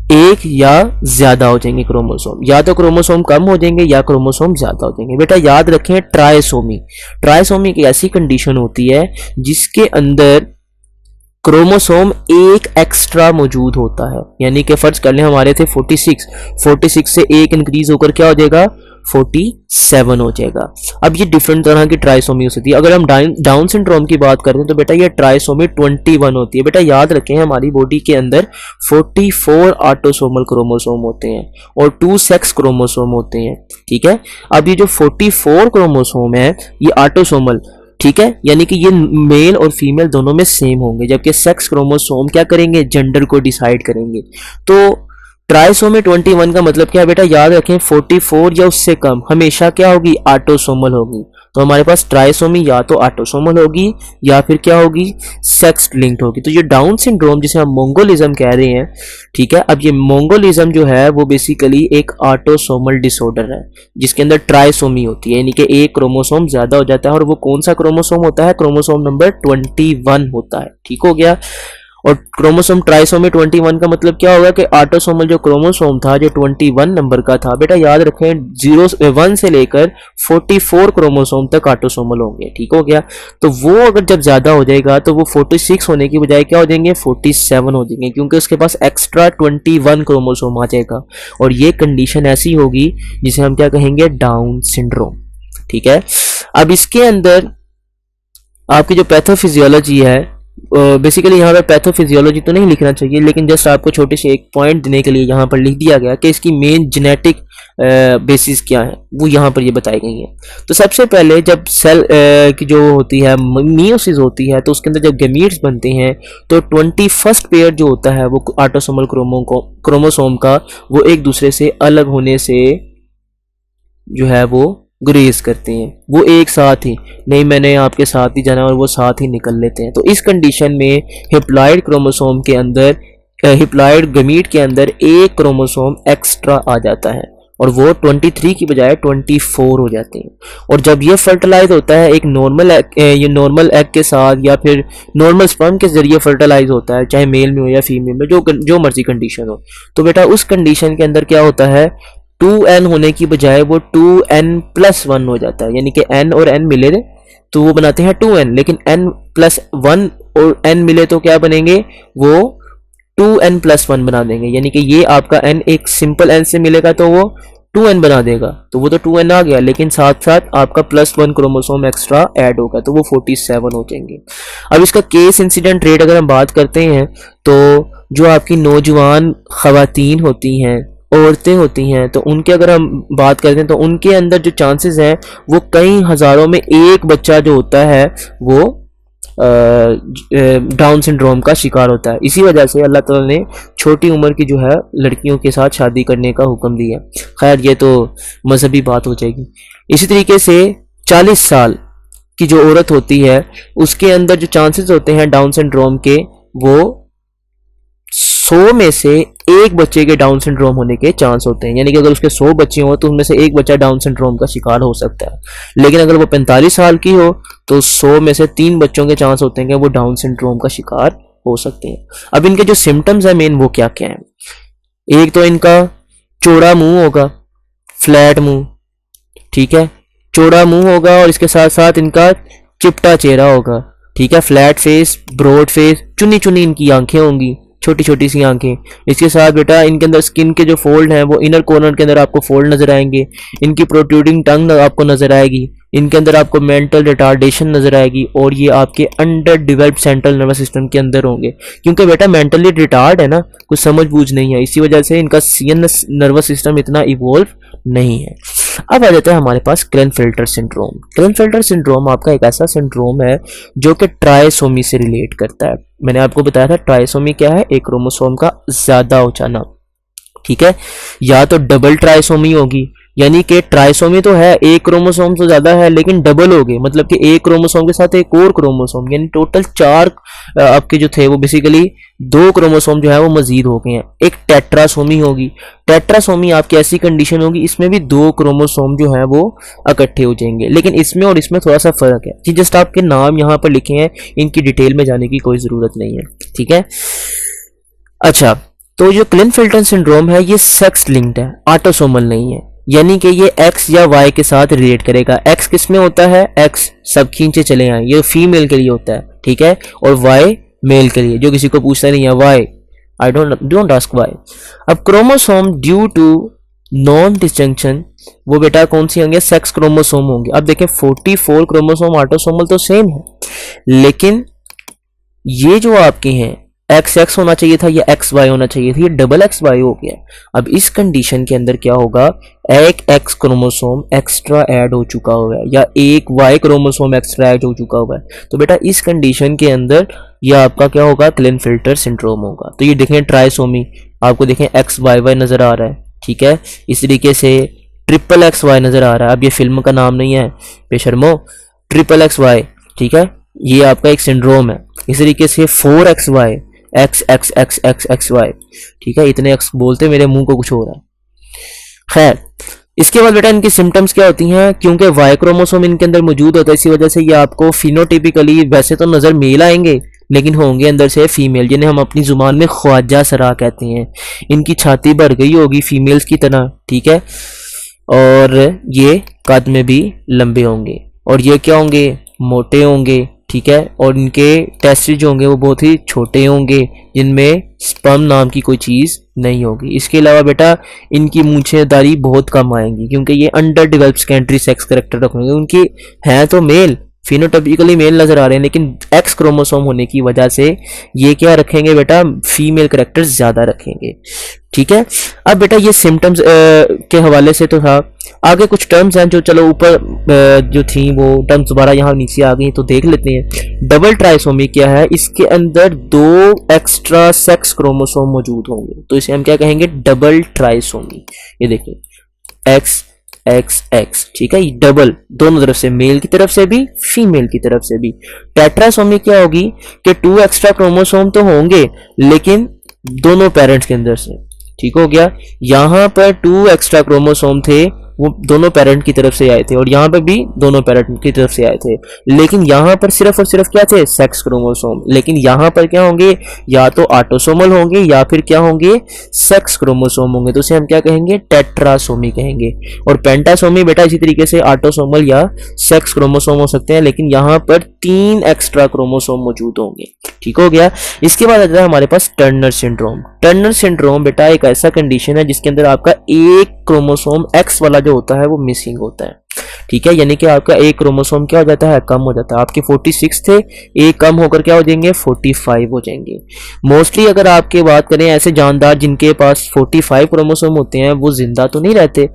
S1: एक या ज्यादा हो जाएंगे क्रोमोसोम, या तो क्रोमोसोम कम हो जाएंगे या क्रोमोसोम ज्यादा हो जाएंगे। बेटा याद रखें ट्राइसोमी, ट्राइसोमी एक ऐसी कंडीशन होती है जिसके अंदर क्रोमोसोम एक एक्स्ट्रा मौजूद होता है। यानी कि फर्ज कर लें हमारे थे 46, 46 से एक इंक्रीज होकर क्या हो जाएगा 47 हो जाएगा। अब ये डिफरेंट तरह की ट्राइसोमी हो सकती है। अगर हम डाउन सिंड्रोम की बात करते हैं तो बेटा ये ट्राइसोमी 21 होती है। बेटा याद रखें हमारी बॉडी के अंदर 44 ऑटोसोमल क्रोमोसोम होते हैं और 2 सेक्स क्रोमोसोम होते हैं। ठीक है, अब ये जो 44 क्रोमोसोम है ये ऑटोसोमल, ठीक है, यानी कि ये मेल और फीमेल दोनों में सेम होंगे, जबकि सेक्स क्रोमोसोम क्या करेंगे जेंडर को डिसाइड करेंगे। तो ट्राइसोमी 21 का मतलब क्या है बेटा, याद रखें 44 या उससे कम हमेशा क्या होगी ऑटोसोमल होगी। तो हमारे पास ट्राइसोमी या तो ऑटोसोमल होगी या फिर क्या होगी सेक्स लिंक्ड होगी। तो ये डाउन सिंड्रोम जिसे हम मोंगोलिज्म कह रहे हैं, ठीक है, अब ये मोंगोलिज्म जो है वो बेसिकली एक ऑटोसोमल डिसऑर्डर है जिसके अंदर ट्राइसोमी होती है, यानी कि एक क्रोमोसोम ज्यादा हो जाता है। और वो कौन सा क्रोमोसोम होता है, क्रोमोसोम नंबर 21 होता है। ठीक हो गया। और क्रोमोसोम ट्राइसोमी 21 का मतलब क्या होगा कि ऑटोसोमल जो क्रोमोसोम था जो 21 नंबर का था, बेटा याद रखें 1 से लेकर 44 क्रोमोसोम तक ऑटोसोमल होंगे। ठीक हो गया। तो वो अगर जब ज्यादा हो जाएगा तो वो 46 होने की बजाय क्या हो जाएंगे 47 हो जाएंगे, क्योंकि उसके पास एक्स्ट्रा 21 क्रोमोसोम आ जाएगा। और ये कंडीशन ऐसी होगी जिसे हम क्या कहेंगे डाउन सिंड्रोम। ठीक है, अब इसके अंदर आपकी जो पैथोफिजियोलॉजी है, बेसिकली यहाँ पे पैथोफिजियोलॉजी तो नहीं लिखना चाहिए, लेकिन जस्ट आपको छोटे से एक पॉइंट देने के लिए यहाँ पर लिख दिया गया कि इसकी मेन जेनेटिक बेसिस क्या है वो यहाँ पर ये बताई गई है। तो सबसे पहले जब सेल की जो होती है मियोसिस होती है तो उसके अंदर जब गैमीट्स बनते हैं तो 21st पेयर जो होता है वो ऑटोसोमल क्रोमोसोम का वो एक दूसरे से अलग होने से जो है वो गुरेज करते हैं, वो एक साथ ही नहीं मैंने आपके साथ ही जाना और वो साथ ही निकल लेते हैं। तो इस कंडीशन में हिप्लॉइड क्रोमोसोम के अंदर हिप्लॉइड गमीट के अंदर एक क्रोमोसोम एक्स्ट्रा आ जाता है और वो 23 की बजाय 24 हो जाते हैं। और जब ये फर्टिलाइज होता है एक नॉर्मल ये नॉर्मल एग के साथ या फिर नॉर्मल स्पर्म के जरिए फर्टिलाइज होता है, चाहे मेल में हो या फीमेल में, जो मर्जी कंडीशन हो। तो बेटा उस कंडीशन के अंदर क्या होता है 2n होने की बजाय वो 2n+1 हो जाता है, यानी कि n और n मिले तो वो बनाते हैं 2n, लेकिन n+1 और n मिले तो क्या बनेंगे वो 2n+1 बना देंगे। यानी कि ये आपका n एक सिंपल n से मिलेगा तो वो 2n बना देगा, तो वो तो 2n आ गया, लेकिन साथ साथ आपका +1 क्रोमोसोम एक्स्ट्रा ऐड होगा तो वो 47 हो जाएंगे। अब इसका केस इंसिडेंट रेट अगर हम बात करते हैं तो जो आपकी नौजवान खवातीन होती हैं, औरतें होती हैं, तो उनके अगर हम बात करते हैं तो उनके अंदर जो चांसेस हैं वो कई हज़ारों में एक बच्चा जो होता है वो डाउन सिंड्रोम का शिकार होता है। इसी वजह से अल्लाह ताला ने छोटी उम्र की जो है लड़कियों के साथ शादी करने का हुक्म दिया। खैर ये तो मजहबी बात हो जाएगी। इसी तरीके से 40 साल की जो औरत होती है उसके अंदर जो चांसेस होते हैं डाउन सिंड्रोम के वो 100 में से एक बच्चे के डाउन सिंड्रोम होने के चांस होते हैं। यानी कि अगर उसके 100 बच्चे हो तो उनमें से एक बच्चा डाउन सिंड्रोम का शिकार हो सकता है। लेकिन अगर वो 45 साल की हो तो 100 में से 3 बच्चों के चांस होते हैं कि वो डाउन सिंड्रोम का शिकार हो सकते हैं। अब इनके जो सिम्टम्स है मेन वो क्या क्या है, एक तो इनका चौड़ा मुंह होगा, फ्लैट मुंह, ठीक है, चौड़ा मुंह होगा और इसके साथ साथ इनका चिपटा चेहरा होगा, ठीक है, फ्लैट फेस, ब्रॉड फेस, चुनी चुनी इनकी आंखें होंगी, छोटी छोटी सी आंखें। इसके साथ बेटा इनके अंदर स्किन के जो फोल्ड हैं वो इनर कॉर्नर के अंदर आपको फोल्ड नजर आएंगे, इनकी प्रोट्रूडिंग टंग आपको नजर आएगी, इनके अंदर आपको मेंटल रिटार्डेशन नजर आएगी और ये आपके under developed central nervous system के अंदर होंगे, क्योंकि बेटा मेंटली रिटार्ड है ना, कुछ समझ बूझ नहीं है, इसी वजह से इनका सीएनएस नर्वस सिस्टम इतना इवॉल्व नहीं है। अब आ जाता है हमारे पास क्लेनफेल्टर सिंड्रोम। क्लेनफेल्टर सिंड्रोम आपका एक ऐसा सिंड्रोम है जो कि ट्राइसोमी से रिलेट करता है। मैंने आपको बताया था ट्राइसोमी क्या है, एक क्रोमोसोम का ज्यादा हो जाना, ठीक है, या तो डबल ट्राइसोमी होगी, यानी कि ट्राइसोमी तो है एक क्रोमोसोम से ज्यादा है लेकिन डबल हो गए, मतलब कि एक क्रोमोसोम के साथ एक और क्रोमोसोम, यानी टोटल 4 आपके जो थे वो बेसिकली 2 क्रोमोसोम जो है वो मजीद हो गए हैं। एक टेट्रासोमी होगी, टेट्रासोमी आपकी ऐसी कंडीशन होगी इसमें भी 2 क्रोमोसोम जो है वो इकट्ठे हो जाएंगे, लेकिन इसमें और इसमें थोड़ा सा फर्क है कि जस्ट आपके नाम यहाँ पर लिखे हैं, इनकी डिटेल में जाने की कोई जरूरत नहीं है, ठीक है। अच्छा, तो जो क्लिनफिल्टर सिंड्रोम है ये सेक्स लिंक्ड है, ऑटोसोमल नहीं है, यानी कि ये एक्स या वाई के साथ रिलेट करेगा। एक्स किस में होता है, एक्स सब खींचे चले आए, ये फीमेल के लिए होता है, ठीक है, और वाई मेल के लिए, जो किसी को पूछता नहीं है why, I don't ask why. अब chromosome due to non disjunction, वो बेटा कौन सी होंगे, सेक्स क्रोमोसोम होंगे। अब देखें 44 क्रोमोसोम ऑटोसोमल तो सेम है, लेकिन ये जो आपके हैं एक्स एक्स होना चाहिए था या एक्स वाई होना चाहिए था, ये डबल एक्स वाई हो गया। अब इस कंडीशन के अंदर क्या होगा, एक एक्स क्रोमोसोम एक्स्ट्रा ऐड हो चुका होगा या एक वाई क्रोमोसोम एक्स्ट्रा ऐड हो चुका होगा। तो बेटा इस कंडीशन के अंदर ये आपका क्या होगा, क्लिनफिल्टर सिंड्रोम होगा। तो ये देखें ट्राइसोमी, आपको देखें एक्स वाई वाई नजर आ रहा है, ठीक है। इस तरीके से ट्रिपल एक्स वाई नजर आ रहा है। अब ये फिल्म का नाम नहीं है बेशर्मो, ट्रिपल एक्स वाई, ठीक है, ये आपका एक सिंड्रोम है। इस तरीके से 4x Y, X X X X X Y, ठीक है, इतने एक्स बोलते मेरे मुंह को कुछ हो रहा है। खैर, इसके बाद बेटा इनकी सिम्टम्स क्या होती हैं, क्योंकि वाई क्रोमोसोम इनके अंदर मौजूद होता है, इसी वजह से ये आपको फिनोटिपिकली वैसे तो नजर मेल आएंगे, लेकिन होंगे अंदर से फीमेल, जिन्हें हम अपनी जुबान में ख्वाजा सरा कहते हैं। इनकी छाती भर गई होगी फीमेल्स की तरह, ठीक है, और ये कद में भी लंबे होंगे, और ये क्या होंगे, मोटे होंगे, ठीक है, और इनके टेस्टिस जो होंगे वो बहुत ही छोटे होंगे, जिनमें स्पर्म नाम की कोई चीज़ नहीं होगी। इसके अलावा बेटा इनकी मूंछेदारी बहुत कम आएंगी, क्योंकि ये under developed secondary sex character रखेंगे। उनकी हैं तो मेल, फिनोटाइपिकली मेल नजर आ रहे हैं, लेकिन एक्स क्रोमोसोम होने की वजह से ये क्या रखेंगे बेटा, फीमेल करेक्टर ज्यादा रखेंगे, ठीक है। अब बेटा ये सिम्टम्स के हवाले से तो था, आगे कुछ टर्म्स हैं जो चलो ऊपर जो थी वो टर्म्स दोबारा यहाँ नीचे आ गई, तो देख लेते हैं। डबल ट्राइसोमी क्या है, इसके अंदर 2 एक्स्ट्रा सेक्स क्रोमोसोम मौजूद होंगे, तो इसे हम क्या कहेंगे, डबल ट्राइसोमी। ये देखिए एक्स एक्स एक्स, ठीक है, डबल, दोनों तरफ से, मेल की तरफ से भी फीमेल की तरफ से भी। टेट्रासोमी क्या होगी कि 2 एक्स्ट्रा क्रोमोसोम तो होंगे, लेकिन दोनों पेरेंट्स के अंदर से, ठीक हो गया। यहां पर 2 एक्स्ट्रा क्रोमोसोम थे, वो दोनों पेरेंट की तरफ से आए थे, और यहाँ पर भी दोनों पेरेंट की तरफ से आए थे, लेकिन यहाँ पर सिर्फ और सिर्फ क्या थे, सेक्स क्रोमोसोम। लेकिन यहाँ पर क्या होंगे, या तो ऑटोसोमल होंगे या फिर क्या होंगे, सेक्स क्रोमोसोम होंगे, तो उसे हम क्या कहेंगे, टेट्रासोमी कहेंगे। और पेंटासोमी बेटा इसी तरीके से ऑटोसोमल या सेक्स क्रोमोसोम हो सकते हैं, लेकिन यहाँ पर 3 एक्स्ट्रा क्रोमोसोम मौजूद होंगे, ठीक हो गया। इसके बाद आता है हमारे पास टर्नर सिंड्रोम। टर्नर सिंड्रोम बेटा एक ऐसा कंडीशन है जिसके अंदर आपका एक क्रोमोसोम एक्स वाला जो होता है वो मिसिंग होता है, ठीक है, यानी कि आपका एक क्रोमोसोम क्या हो जाता है, कम हो जाता है। आपके 46 थे, एक कम होकर क्या हो जाएंगे, 45 हो जाएंगे। मोस्टली अगर आपके बात करें ऐसे जानदार जिनके पास 45 क्रोमोसोम होते हैं, वो जिंदा तो नहीं रहते,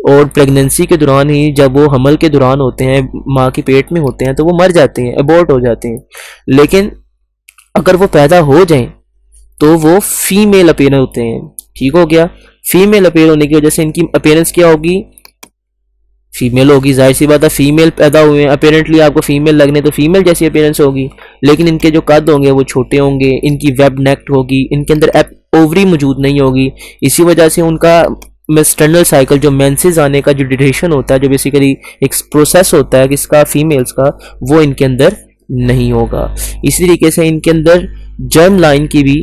S1: और प्रेगनेंसी के दौरान ही, जब वो हमल के दौरान होते हैं, माँ के पेट में होते हैं, तो वो मर जाते हैं, अबॉर्ट हो जाते हैं। लेकिन अगर वो पैदा हो जाएं तो वो फीमेल अपीयरेंस होते हैं, ठीक हो गया। फीमेल अपीयर होने की वजह से इनकी अपीयरेंस क्या होगी, फीमेल होगी, जाहिर सी बात है, फीमेल पैदा हुए हैं, अपेरेंटली आपको फीमेल लगने तो फीमेल जैसी अपीयरेंस होगी, लेकिन इनके जो कद होंगे वो छोटे होंगे, इनकी वेब नेक्ड होगी, इनके अंदर ओवरी मौजूद नहीं होगी। इसी वजह से उनका मेस्टर्नल साइकिल, जो मेंसेस आने का जो ड्यूरेशन होता है, जो बेसिकली एक प्रोसेस होता है किसका, फीमेल्स का, वो इनके अंदर नहीं होगा। इसी तरीके से इनके अंदर जर्म लाइन की भी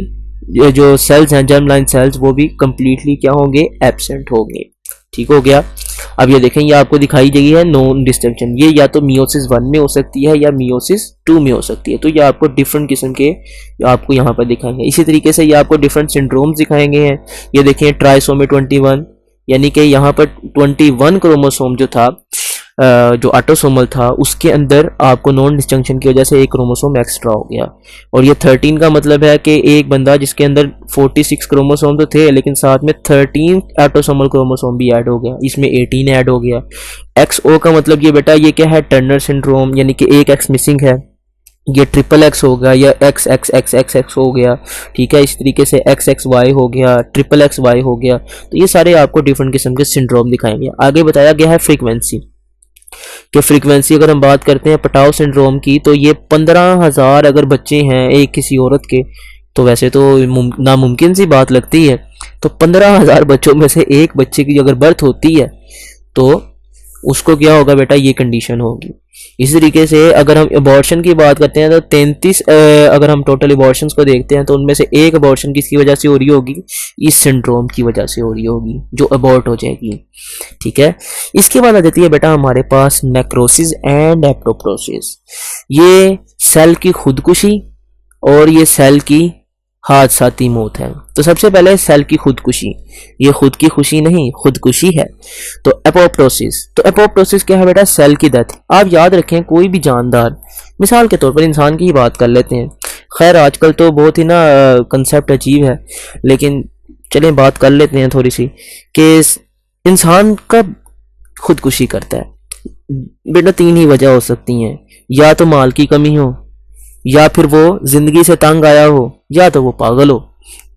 S1: जो सेल्स हैं, जर्म लाइन सेल्स, वो भी कंप्लीटली क्या होंगे, एब्सेंट होंगे, ठीक हो गया। अब ये देखें, ये आपको दिखाई गई है नॉन डिस्टिंक्शन, ये या तो मियोसिस 1 में हो सकती है या मियोसिस 2 में हो सकती है, तो ये आपको डिफरेंट किस्म के आपको यहाँ पर दिखाएंगे। इसी तरीके से ये आपको डिफरेंट सिंड्रोम्स दिखाएंगे हैं। ये देखें ट्राइसोमी 21, यानी कि यहाँ पर 21 क्रोमोसोम जो था, जो ऑटोसोमल था, उसके अंदर आपको नॉन डिस्जंक्शन की वजह से एक क्रोमोसोम एक्स्ट्रा हो गया। और ये 13 का मतलब है कि एक बंदा जिसके अंदर 46 क्रोमोसोम तो थे, लेकिन साथ में 13 ऑटोसोमल क्रोमोसोम भी ऐड हो गया, इसमें 18 ऐड हो गया। XO का मतलब ये बेटा ये क्या है, टर्नर सिंड्रोम, यानी कि एक एक्स मिसिंग है, ये ट्रिपल एक्स हो गया या x X X X x हो गया, ठीक है। इस तरीके से एक्स एक्स वाई हो गया, ट्रिपल एक्स वाई हो गया। तो ये सारे आपको डिफरेंट किस्म के सिंड्रोम दिखाएंगे। आगे बताया गया है फ्रीक्वेंसी, कि फ्रीक्वेंसी अगर हम बात करते हैं पटाव सिंड्रोम की, तो ये 15,000 अगर बच्चे हैं एक किसी औरत के, तो वैसे तो नामुमकिन सी बात लगती है, तो 15,000 बच्चों में से एक बच्चे की अगर बर्थ होती है, तो उसको क्या होगा बेटा, ये कंडीशन होगी। इसी तरीके से अगर हम अबॉर्शन की बात करते हैं तो 33 अगर हम टोटल अबॉर्शंस को देखते हैं तो उनमें से एक अबॉर्शन किसकी वजह से हो रही होगी, इस सिंड्रोम की वजह से हो रही होगी, जो अबॉर्ट हो जाएगी। ठीक है, इसके बाद आ जाती है बेटा हमारे पास नेक्रोसिस एंड एप्रोप्टोसिस। ये सेल की खुदकुशी और ये सेल की हादसाती मौत है। तो सबसे पहले सेल की खुदकुशी, ये खुद की खुशी नहीं, खुदकुशी है। तो एपोप्टोसिस, तो एपोप्टोसिस क्या है बेटा, सेल की डेथ। आप याद रखें कोई भी जानदार, मिसाल के तौर पर इंसान की ही बात कर लेते हैं। खैर आजकल तो बहुत ही ना कंसेप्ट अजीब है, लेकिन चलें बात कर लेते हैं थोड़ी सी कि इंसान कब खुदकुशी करता है। बेटा 3 ही वजह हो सकती हैं, या तो माल की कमी हो, या फिर वो जिंदगी से तंग आया हो, या तो वो पागल हो।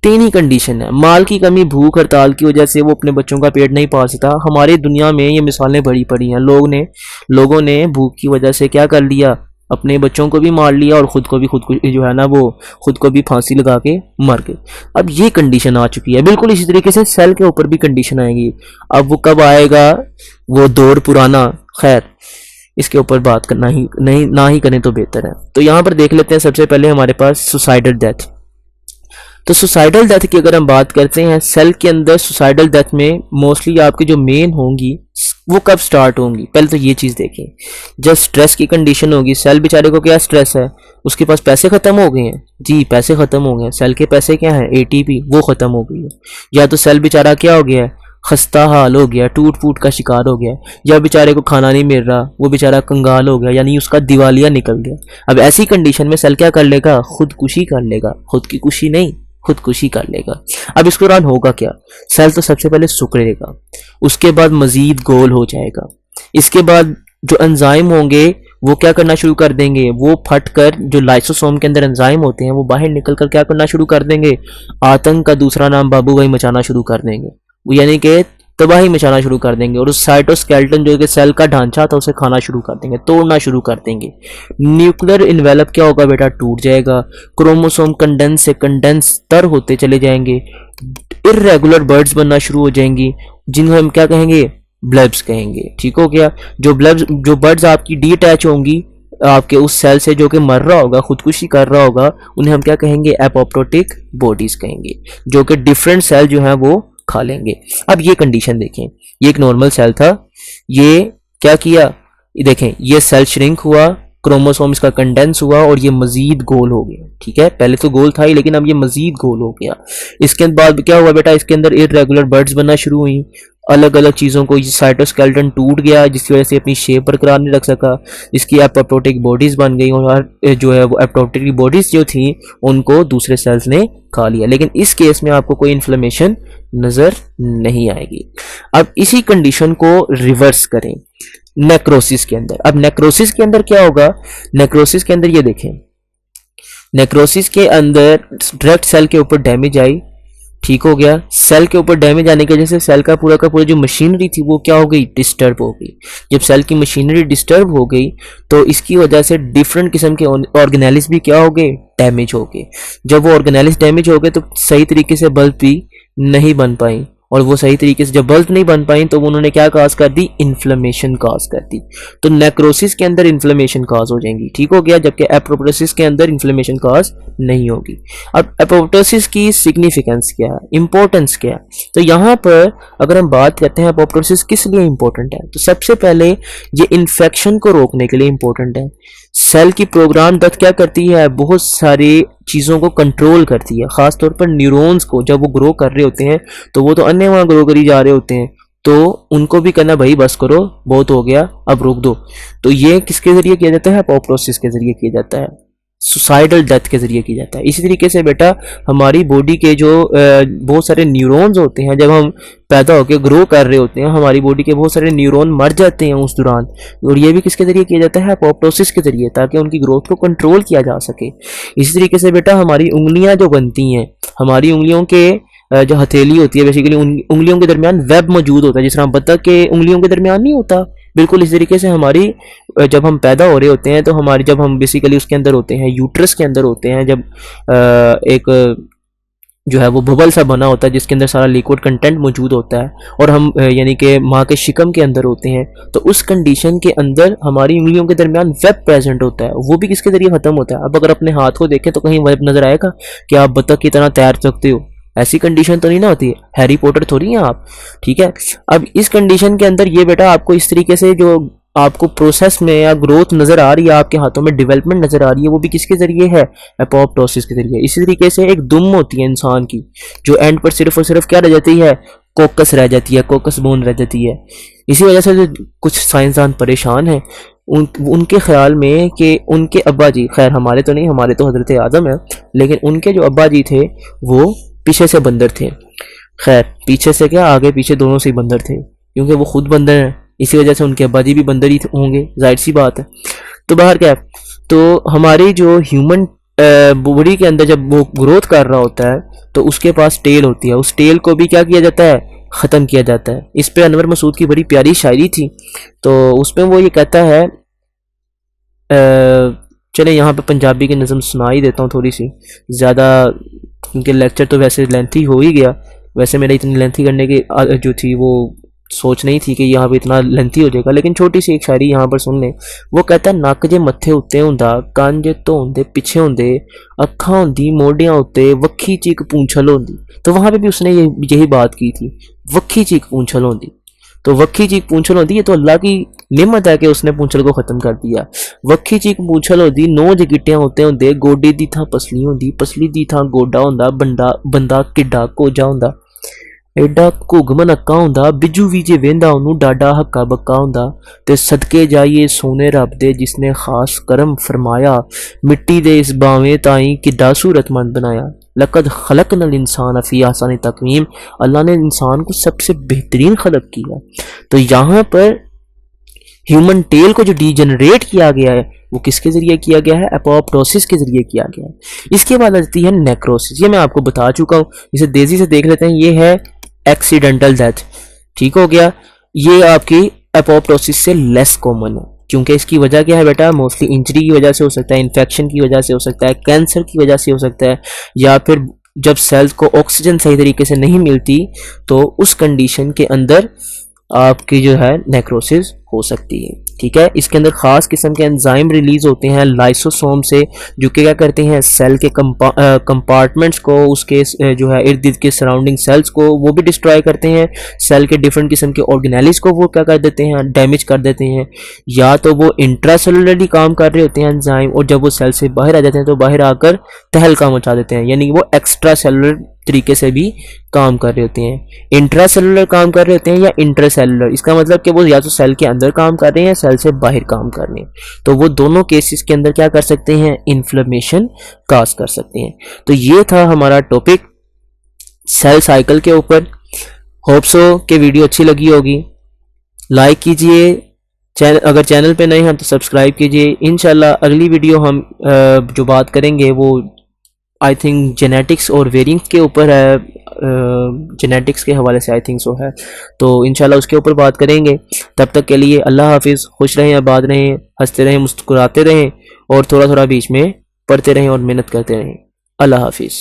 S1: 3 ही कंडीशन है। माल की कमी, भूख हड़ताल की वजह से वो अपने बच्चों का पेट नहीं पाल सकता। हमारी दुनिया में ये मिसालें बड़ी पड़ी हैं। लोगों ने भूख की वजह से क्या कर लिया, अपने बच्चों को भी मार लिया और खुद को जो है ना वो खुद को भी फांसी लगा के मर गए। अब ये कंडीशन आ चुकी है। बिल्कुल इसी तरीके से सेल के ऊपर भी कंडीशन आएगी। अब वो कब आएगा, वो दौर पुराना। खैर इसके ऊपर बात करना ही नहीं, ना ही करें तो बेहतर है। तो यहाँ पर देख लेते हैं सबसे पहले हमारे पास सुसाइडल डेथ। तो सुसाइडल डेथ की अगर हम बात करते हैं, सेल के अंदर सुसाइडल डेथ में मोस्टली आपकी जो मेन होंगी वो कब स्टार्ट होंगी, पहले तो ये चीज़ देखें। जब स्ट्रेस की कंडीशन होगी, सेल बेचारे को क्या स्ट्रेस है, उसके पास पैसे ख़त्म हो गए हैं, जी पैसे ख़त्म हो गए हैं। सेल के पैसे क्या हैं, एटीपी, वो ख़त्म हो गई है। या तो सेल बेचारा क्या हो गया है, खस्ता हाल हो गया, टूट फूट का शिकार हो गया, या बेचारे को खाना नहीं मिल रहा, वो बेचारा कंगाल हो गया, यानी उसका दिवालिया निकल गया। अब ऐसी कंडीशन में सेल क्या कर लेगा, खुदकुशी कर लेगा। खुद की खुशी नहीं, खुदकुशी कर लेगा। अब इसके दौरान होगा क्या, सेल तो सबसे पहले सुकड़ेगा, उसके बाद मजीद गोल हो जाएगा। इसके बाद जो एंजाइम होंगे वो क्या करना शुरू कर देंगे, वो फट कर जो लाइसोसोम के अंदर एंजाइम होते हैं वो बाहर निकल कर क्या करना शुरू कर देंगे, आतंक का दूसरा नाम बाबू भाई मचाना शुरू कर देंगे। यानी कि तबाही मचाना शुरू कर देंगे। और उस साइटोस्केलेटन जो कि सेल का ढांचा था उसे खाना शुरू कर देंगे, तोड़ना शुरू कर देंगे। न्यूक्लियर इन्वेलप क्या होगा बेटा, टूट जाएगा। क्रोमोसोम कंडेंस से कंडेंस तर होते चले जाएंगे। इर्रेगुलर बर्ड्स बनना शुरू हो जाएंगी, जिन्हें हम क्या कहेंगे, ब्लब्स कहेंगे। ठीक हो गया। जो बर्ड्स आपकी डीअटैच होंगी आपके उस सेल से जो कि मर रहा होगा, खुदकुशी कर रहा होगा, उन्हें हम क्या कहेंगे, एपोप्टोटिक बॉडीज कहेंगे, जो कि डिफरेंट सेल जो है वो खा लेंगे। अब ये कंडीशन देखें, ये एक नॉर्मल सेल था, ये क्या किया, ये देखें, ये सेल श्रिंक हुआ, क्रोमोसोम्स का कंडेंस हुआ और ये मजीद गोल हो गया। ठीक है, पहले तो गोल था ही, लेकिन अब ये मजीद गोल हो गया। इसके बाद क्या हुआ बेटा, इसके अंदर इर्रेगुलर बर्ड्स बनना शुरू हुई, अलग अलग चीज़ों को, साइटोस्केलेटन टूट गया जिसकी वजह से अपनी शेप बरकरार नहीं रख सका, इसकी एपोप्टोटिक बॉडीज बन गई और जो है वो एपोप्टोटिक बॉडीज जो थी उनको दूसरे सेल्स ने खा लिया। लेकिन इस केस में आपको कोई इन्फ्लेमेशन नज़र नहीं आएगी। अब इसी कंडीशन को रिवर्स करें नेक्रोसिस के अंदर। अब नेक्रोसिस के अंदर क्या होगा, नेक्रोसिस के अंदर ये देखें, नेक्रोसिस के अंदर डायरेक्ट सेल के ऊपर डैमेज आई, ठीक हो गया। सेल के ऊपर डैमेज आने की वजह से सेल का पूरा जो मशीनरी थी वो क्या हो गई, डिस्टर्ब हो गई। जब सेल की मशीनरी डिस्टर्ब हो गई तो इसकी वजह से डिफरेंट किस्म के ऑर्गेनेल्स भी क्या हो गए, डैमेज हो गए। जब वो ऑर्गेनेल्स डैमेज हो गए तो सही तरीके से बल्ब भी नहीं बन पाई, और वो सही तरीके से जब बल्ब नहीं बन पाई तो उन्होंने क्या काज कर दी, इन्फ्लेमेशन काज कर दी। तो नेक्रोसिस के अंदर इन्फ्लेमेशन काज हो जाएंगी, ठीक हो गया, जबकि एपोप्टोसिस के अंदर इन्फ्लेमेशन काज नहीं होगी। अब एपोप्टोसिस की सिग्निफिकेंस क्या है, इंपॉर्टेंस क्या है, तो यहाँ पर अगर हम बात करते हैं एपोप्टोसिस किस लिए इंपॉर्टेंट है, तो सबसे पहले ये इन्फेक्शन को रोकने के लिए इंपॉर्टेंट है। सेल की प्रोग्राम डेथ क्या करती है, बहुत सारी चीज़ों को कंट्रोल करती है, ख़ास तौर पर न्यूरॉन्स को। जब वो ग्रो कर रहे होते हैं तो वो तो अन्य वहाँ ग्रो करी जा रहे होते हैं, तो उनको भी कहना भाई बस करो, बहुत हो गया, अब रोक दो। तो ये किसके ज़रिए किया जाता है, एपोप्टोसिस के ज़रिए किया जाता है, सुसाइडल डेथ के ज़रिए किया जाता है। इसी तरीके से बेटा हमारी बॉडी के जो बहुत सारे न्यूरॉन्स होते हैं, जब हम पैदा होकर ग्रो कर रहे होते हैं हमारी बॉडी के बहुत सारे न्यूरॉन मर जाते हैं उस दौरान, और ये भी किसके ज़रिए किया जाता है, एपोप्टोसिस के ज़रिए, ताकि उनकी ग्रोथ को कंट्रोल किया जा सके। इसी तरीके से बेटा हमारी उंगलियां जो बनती हैं, हमारी उंगलियों के जो हथेली होती है बेसिकली उंगलियों के दरमियान वेब मौजूद होता है, जिस तरह बतख के उंगलियों के दरमियान नहीं होता, बिल्कुल इस तरीके से हमारी जब हम पैदा हो रहे होते हैं तो हमारी जब हम बेसिकली उसके अंदर होते हैं, यूट्रस के अंदर होते हैं, जब एक जो है वो बबल सा बना होता है जिसके अंदर सारा लिक्विड कंटेंट मौजूद होता है, और हम यानी कि माँ के शिकम के अंदर होते हैं। तो उस कंडीशन के अंदर हमारी उंगलियों के दरमियान वेब प्रेजेंट होता है, वो भी किसके जरिए ख़त्म होता है। अब अगर अपने हाथ को देखें तो कहीं वेब नज़र आएगा कि आप बतख की तरह तैर सकते हो, ऐसी कंडीशन तो नहीं ना होती है, हैरी पॉटर थोड़ी हैं आप, ठीक है। अब इस कंडीशन के अंदर ये बेटा आपको इस तरीके से जो आपको प्रोसेस में या ग्रोथ नज़र आ रही है, आपके हाथों में डेवलपमेंट नज़र आ रही है, वो भी किसके ज़रिए है, एपोप्टोसिस के ज़रिए। इसी तरीके से एक दुम होती है इंसान की, जो एंड पर सिर्फ और सिर्फ क्या रह जाती है, कोकस रह जाती है, कोकस बोन रह जाती है। इसी वजह से जो कुछ साइंसदान परेशान हैं उनके ख्याल में कि उनके अब्बा जी, खैर हमारे तो नहीं, हमारे तो हजरत आदम है, लेकिन उनके जो अब्बा जी थे वो पीछे से बंदर थे। खैर पीछे से क्या, आगे पीछे दोनों से ही बंदर थे, क्योंकि वो खुद बंदर हैं, इसी वजह से उनके अब्बा जी भी बंदर ही होंगे, जाहिर सी बात है। तो बाहर क्या है, तो हमारी जो ह्यूमन बॉडी के अंदर जब वो ग्रोथ कर रहा होता है तो उसके पास टेल होती है, उस टेल को भी क्या किया जाता है, ख़त्म किया जाता है। इस पे अनवर मसूद की बड़ी प्यारी शायरी थी, तो उसमें वो ये कहता है, चले यहाँ पे पंजाबी की नज़म सुना ही देता हूँ थोड़ी सी ज़्यादा, क्योंकि लेक्चर तो वैसे लेंथी हो ही गया। वैसे मेरा इतनी लेंथी करने की जो थी वो सोच नहीं थी कि यहाँ पे इतना लेंथी हो जाएगा, लेकिन छोटी सी एक शायरी यहाँ पर सुन लें। वो कहता है, नक जे मत्थे उत्ते हुंदा, कान जे धोंदे पिछे हुंदे, अखां हुंदी मोढियां उत्ते, वक्खी चीक पूंछल होंदी। तो वहाँ पे भी उसने यही बात की थी, वक्खी चीक पूंछल होंदी। तो वक्खी चीक पूंछल होंदी, ये तो अल्लाह की नेमत है कि उसने पूंछल को खत्म कर दिया। वक्खी चीक पूंछल होंदी, नौ जे गिट्टियां उत्ते हुंदे, गोडे दी थां पसली होंदी, पसली दी थां गोडा हुंदा, बंदा किड्डा कोजा हुंदा, एडा घुग मनक्का हुंदा, बिजू भी जे वेंदा ओनू डाडा हक्का बक्का हुंदा। ते सदके जाइए सोने रब दे जिसने खास करम फरमाया, मिट्टी दे इस बावें ताई किड्डा सूरतमंद बनाया। लकद खलकनल इंसान फी आसानी तकवीम, अल्लाह ने इंसान को सबसे बेहतरीन खलक किया। तो यहाँ पर ह्यूमन टेल को जो डीजनरेट किया गया है वो किसके जरिए किया गया है, एपोप्टोसिस के जरिए किया गया है। इसके बाद आती है नेक्रोसिस, ये मैं आपको बता चुका हूँ, इसे तेजी से देख लेते हैं। ये है एक्सीडेंटल डेथ, ठीक हो गया। ये आपकी एपोप्टोसिस से लेस कॉमन है, क्योंकि इसकी वजह क्या है बेटा, मोस्टली इंजरी की वजह से हो सकता है, इन्फेक्शन की वजह से हो सकता है, कैंसर की वजह से हो सकता है, या फिर जब सेल्स को ऑक्सीजन सही तरीके से नहीं मिलती तो उस कंडीशन के अंदर आपकी जो है नेक्रोसिस हो सकती है, ठीक है। इसके अंदर खास किस्म के एंजाइम रिलीज होते हैं लाइसोसोम से, जो कि क्या करते हैं, सेल के कंपार्टमेंट्स को, उसके जो है इर्द गिर्द के सराउंडिंग सेल्स को वो भी डिस्ट्रॉय करते हैं। सेल के डिफरेंट किस्म के ऑर्गेनेलिस को वो क्या कर देते हैं, डैमेज कर देते हैं। या तो वो इंट्रासेलुलरली काम कर रहे होते हैं एंजाइम, और जब वो सेल से बाहर आ जाते हैं तो बाहर आकर तहलका मचा देते हैं, यानी वो एक्स्ट्रा सेलुलर तरीके से भी काम कर रहे होते हैं। इंट्रासेलुलर काम कर रहे होते हैं या इंटरसेलुलर, इसका मतलब कि वो या तो सेल के अंदर काम कर रहे हैं या सेल से बाहर काम कर रहे हैं। तो वो दोनों केसेस के अंदर क्या कर सकते हैं, इन्फ्लेमेशन काज कर सकते हैं। तो ये था हमारा टॉपिक सेल साइकिल के ऊपर। होप सो कि वीडियो अच्छी लगी होगी, लाइक कीजिए, अगर चैनल पे नए हैं तो सब्सक्राइब कीजिए। इंशाल्लाह अगली वीडियो हम जो बात करेंगे वो आई थिंक जेनेटिक्स और वेरिएंट के ऊपर है, जेनेटिक्स के हवाले से आई थिंक सो है, तो इंशाल्लाह उसके ऊपर बात करेंगे। तब तक के लिए अल्लाह हाफिज़, खुश रहें, आबाद रहें, हंसते रहें, मुस्कुराते रहें, और थोड़ा थोड़ा बीच में पढ़ते रहें और मेहनत करते रहें। अल्लाह हाफिज़।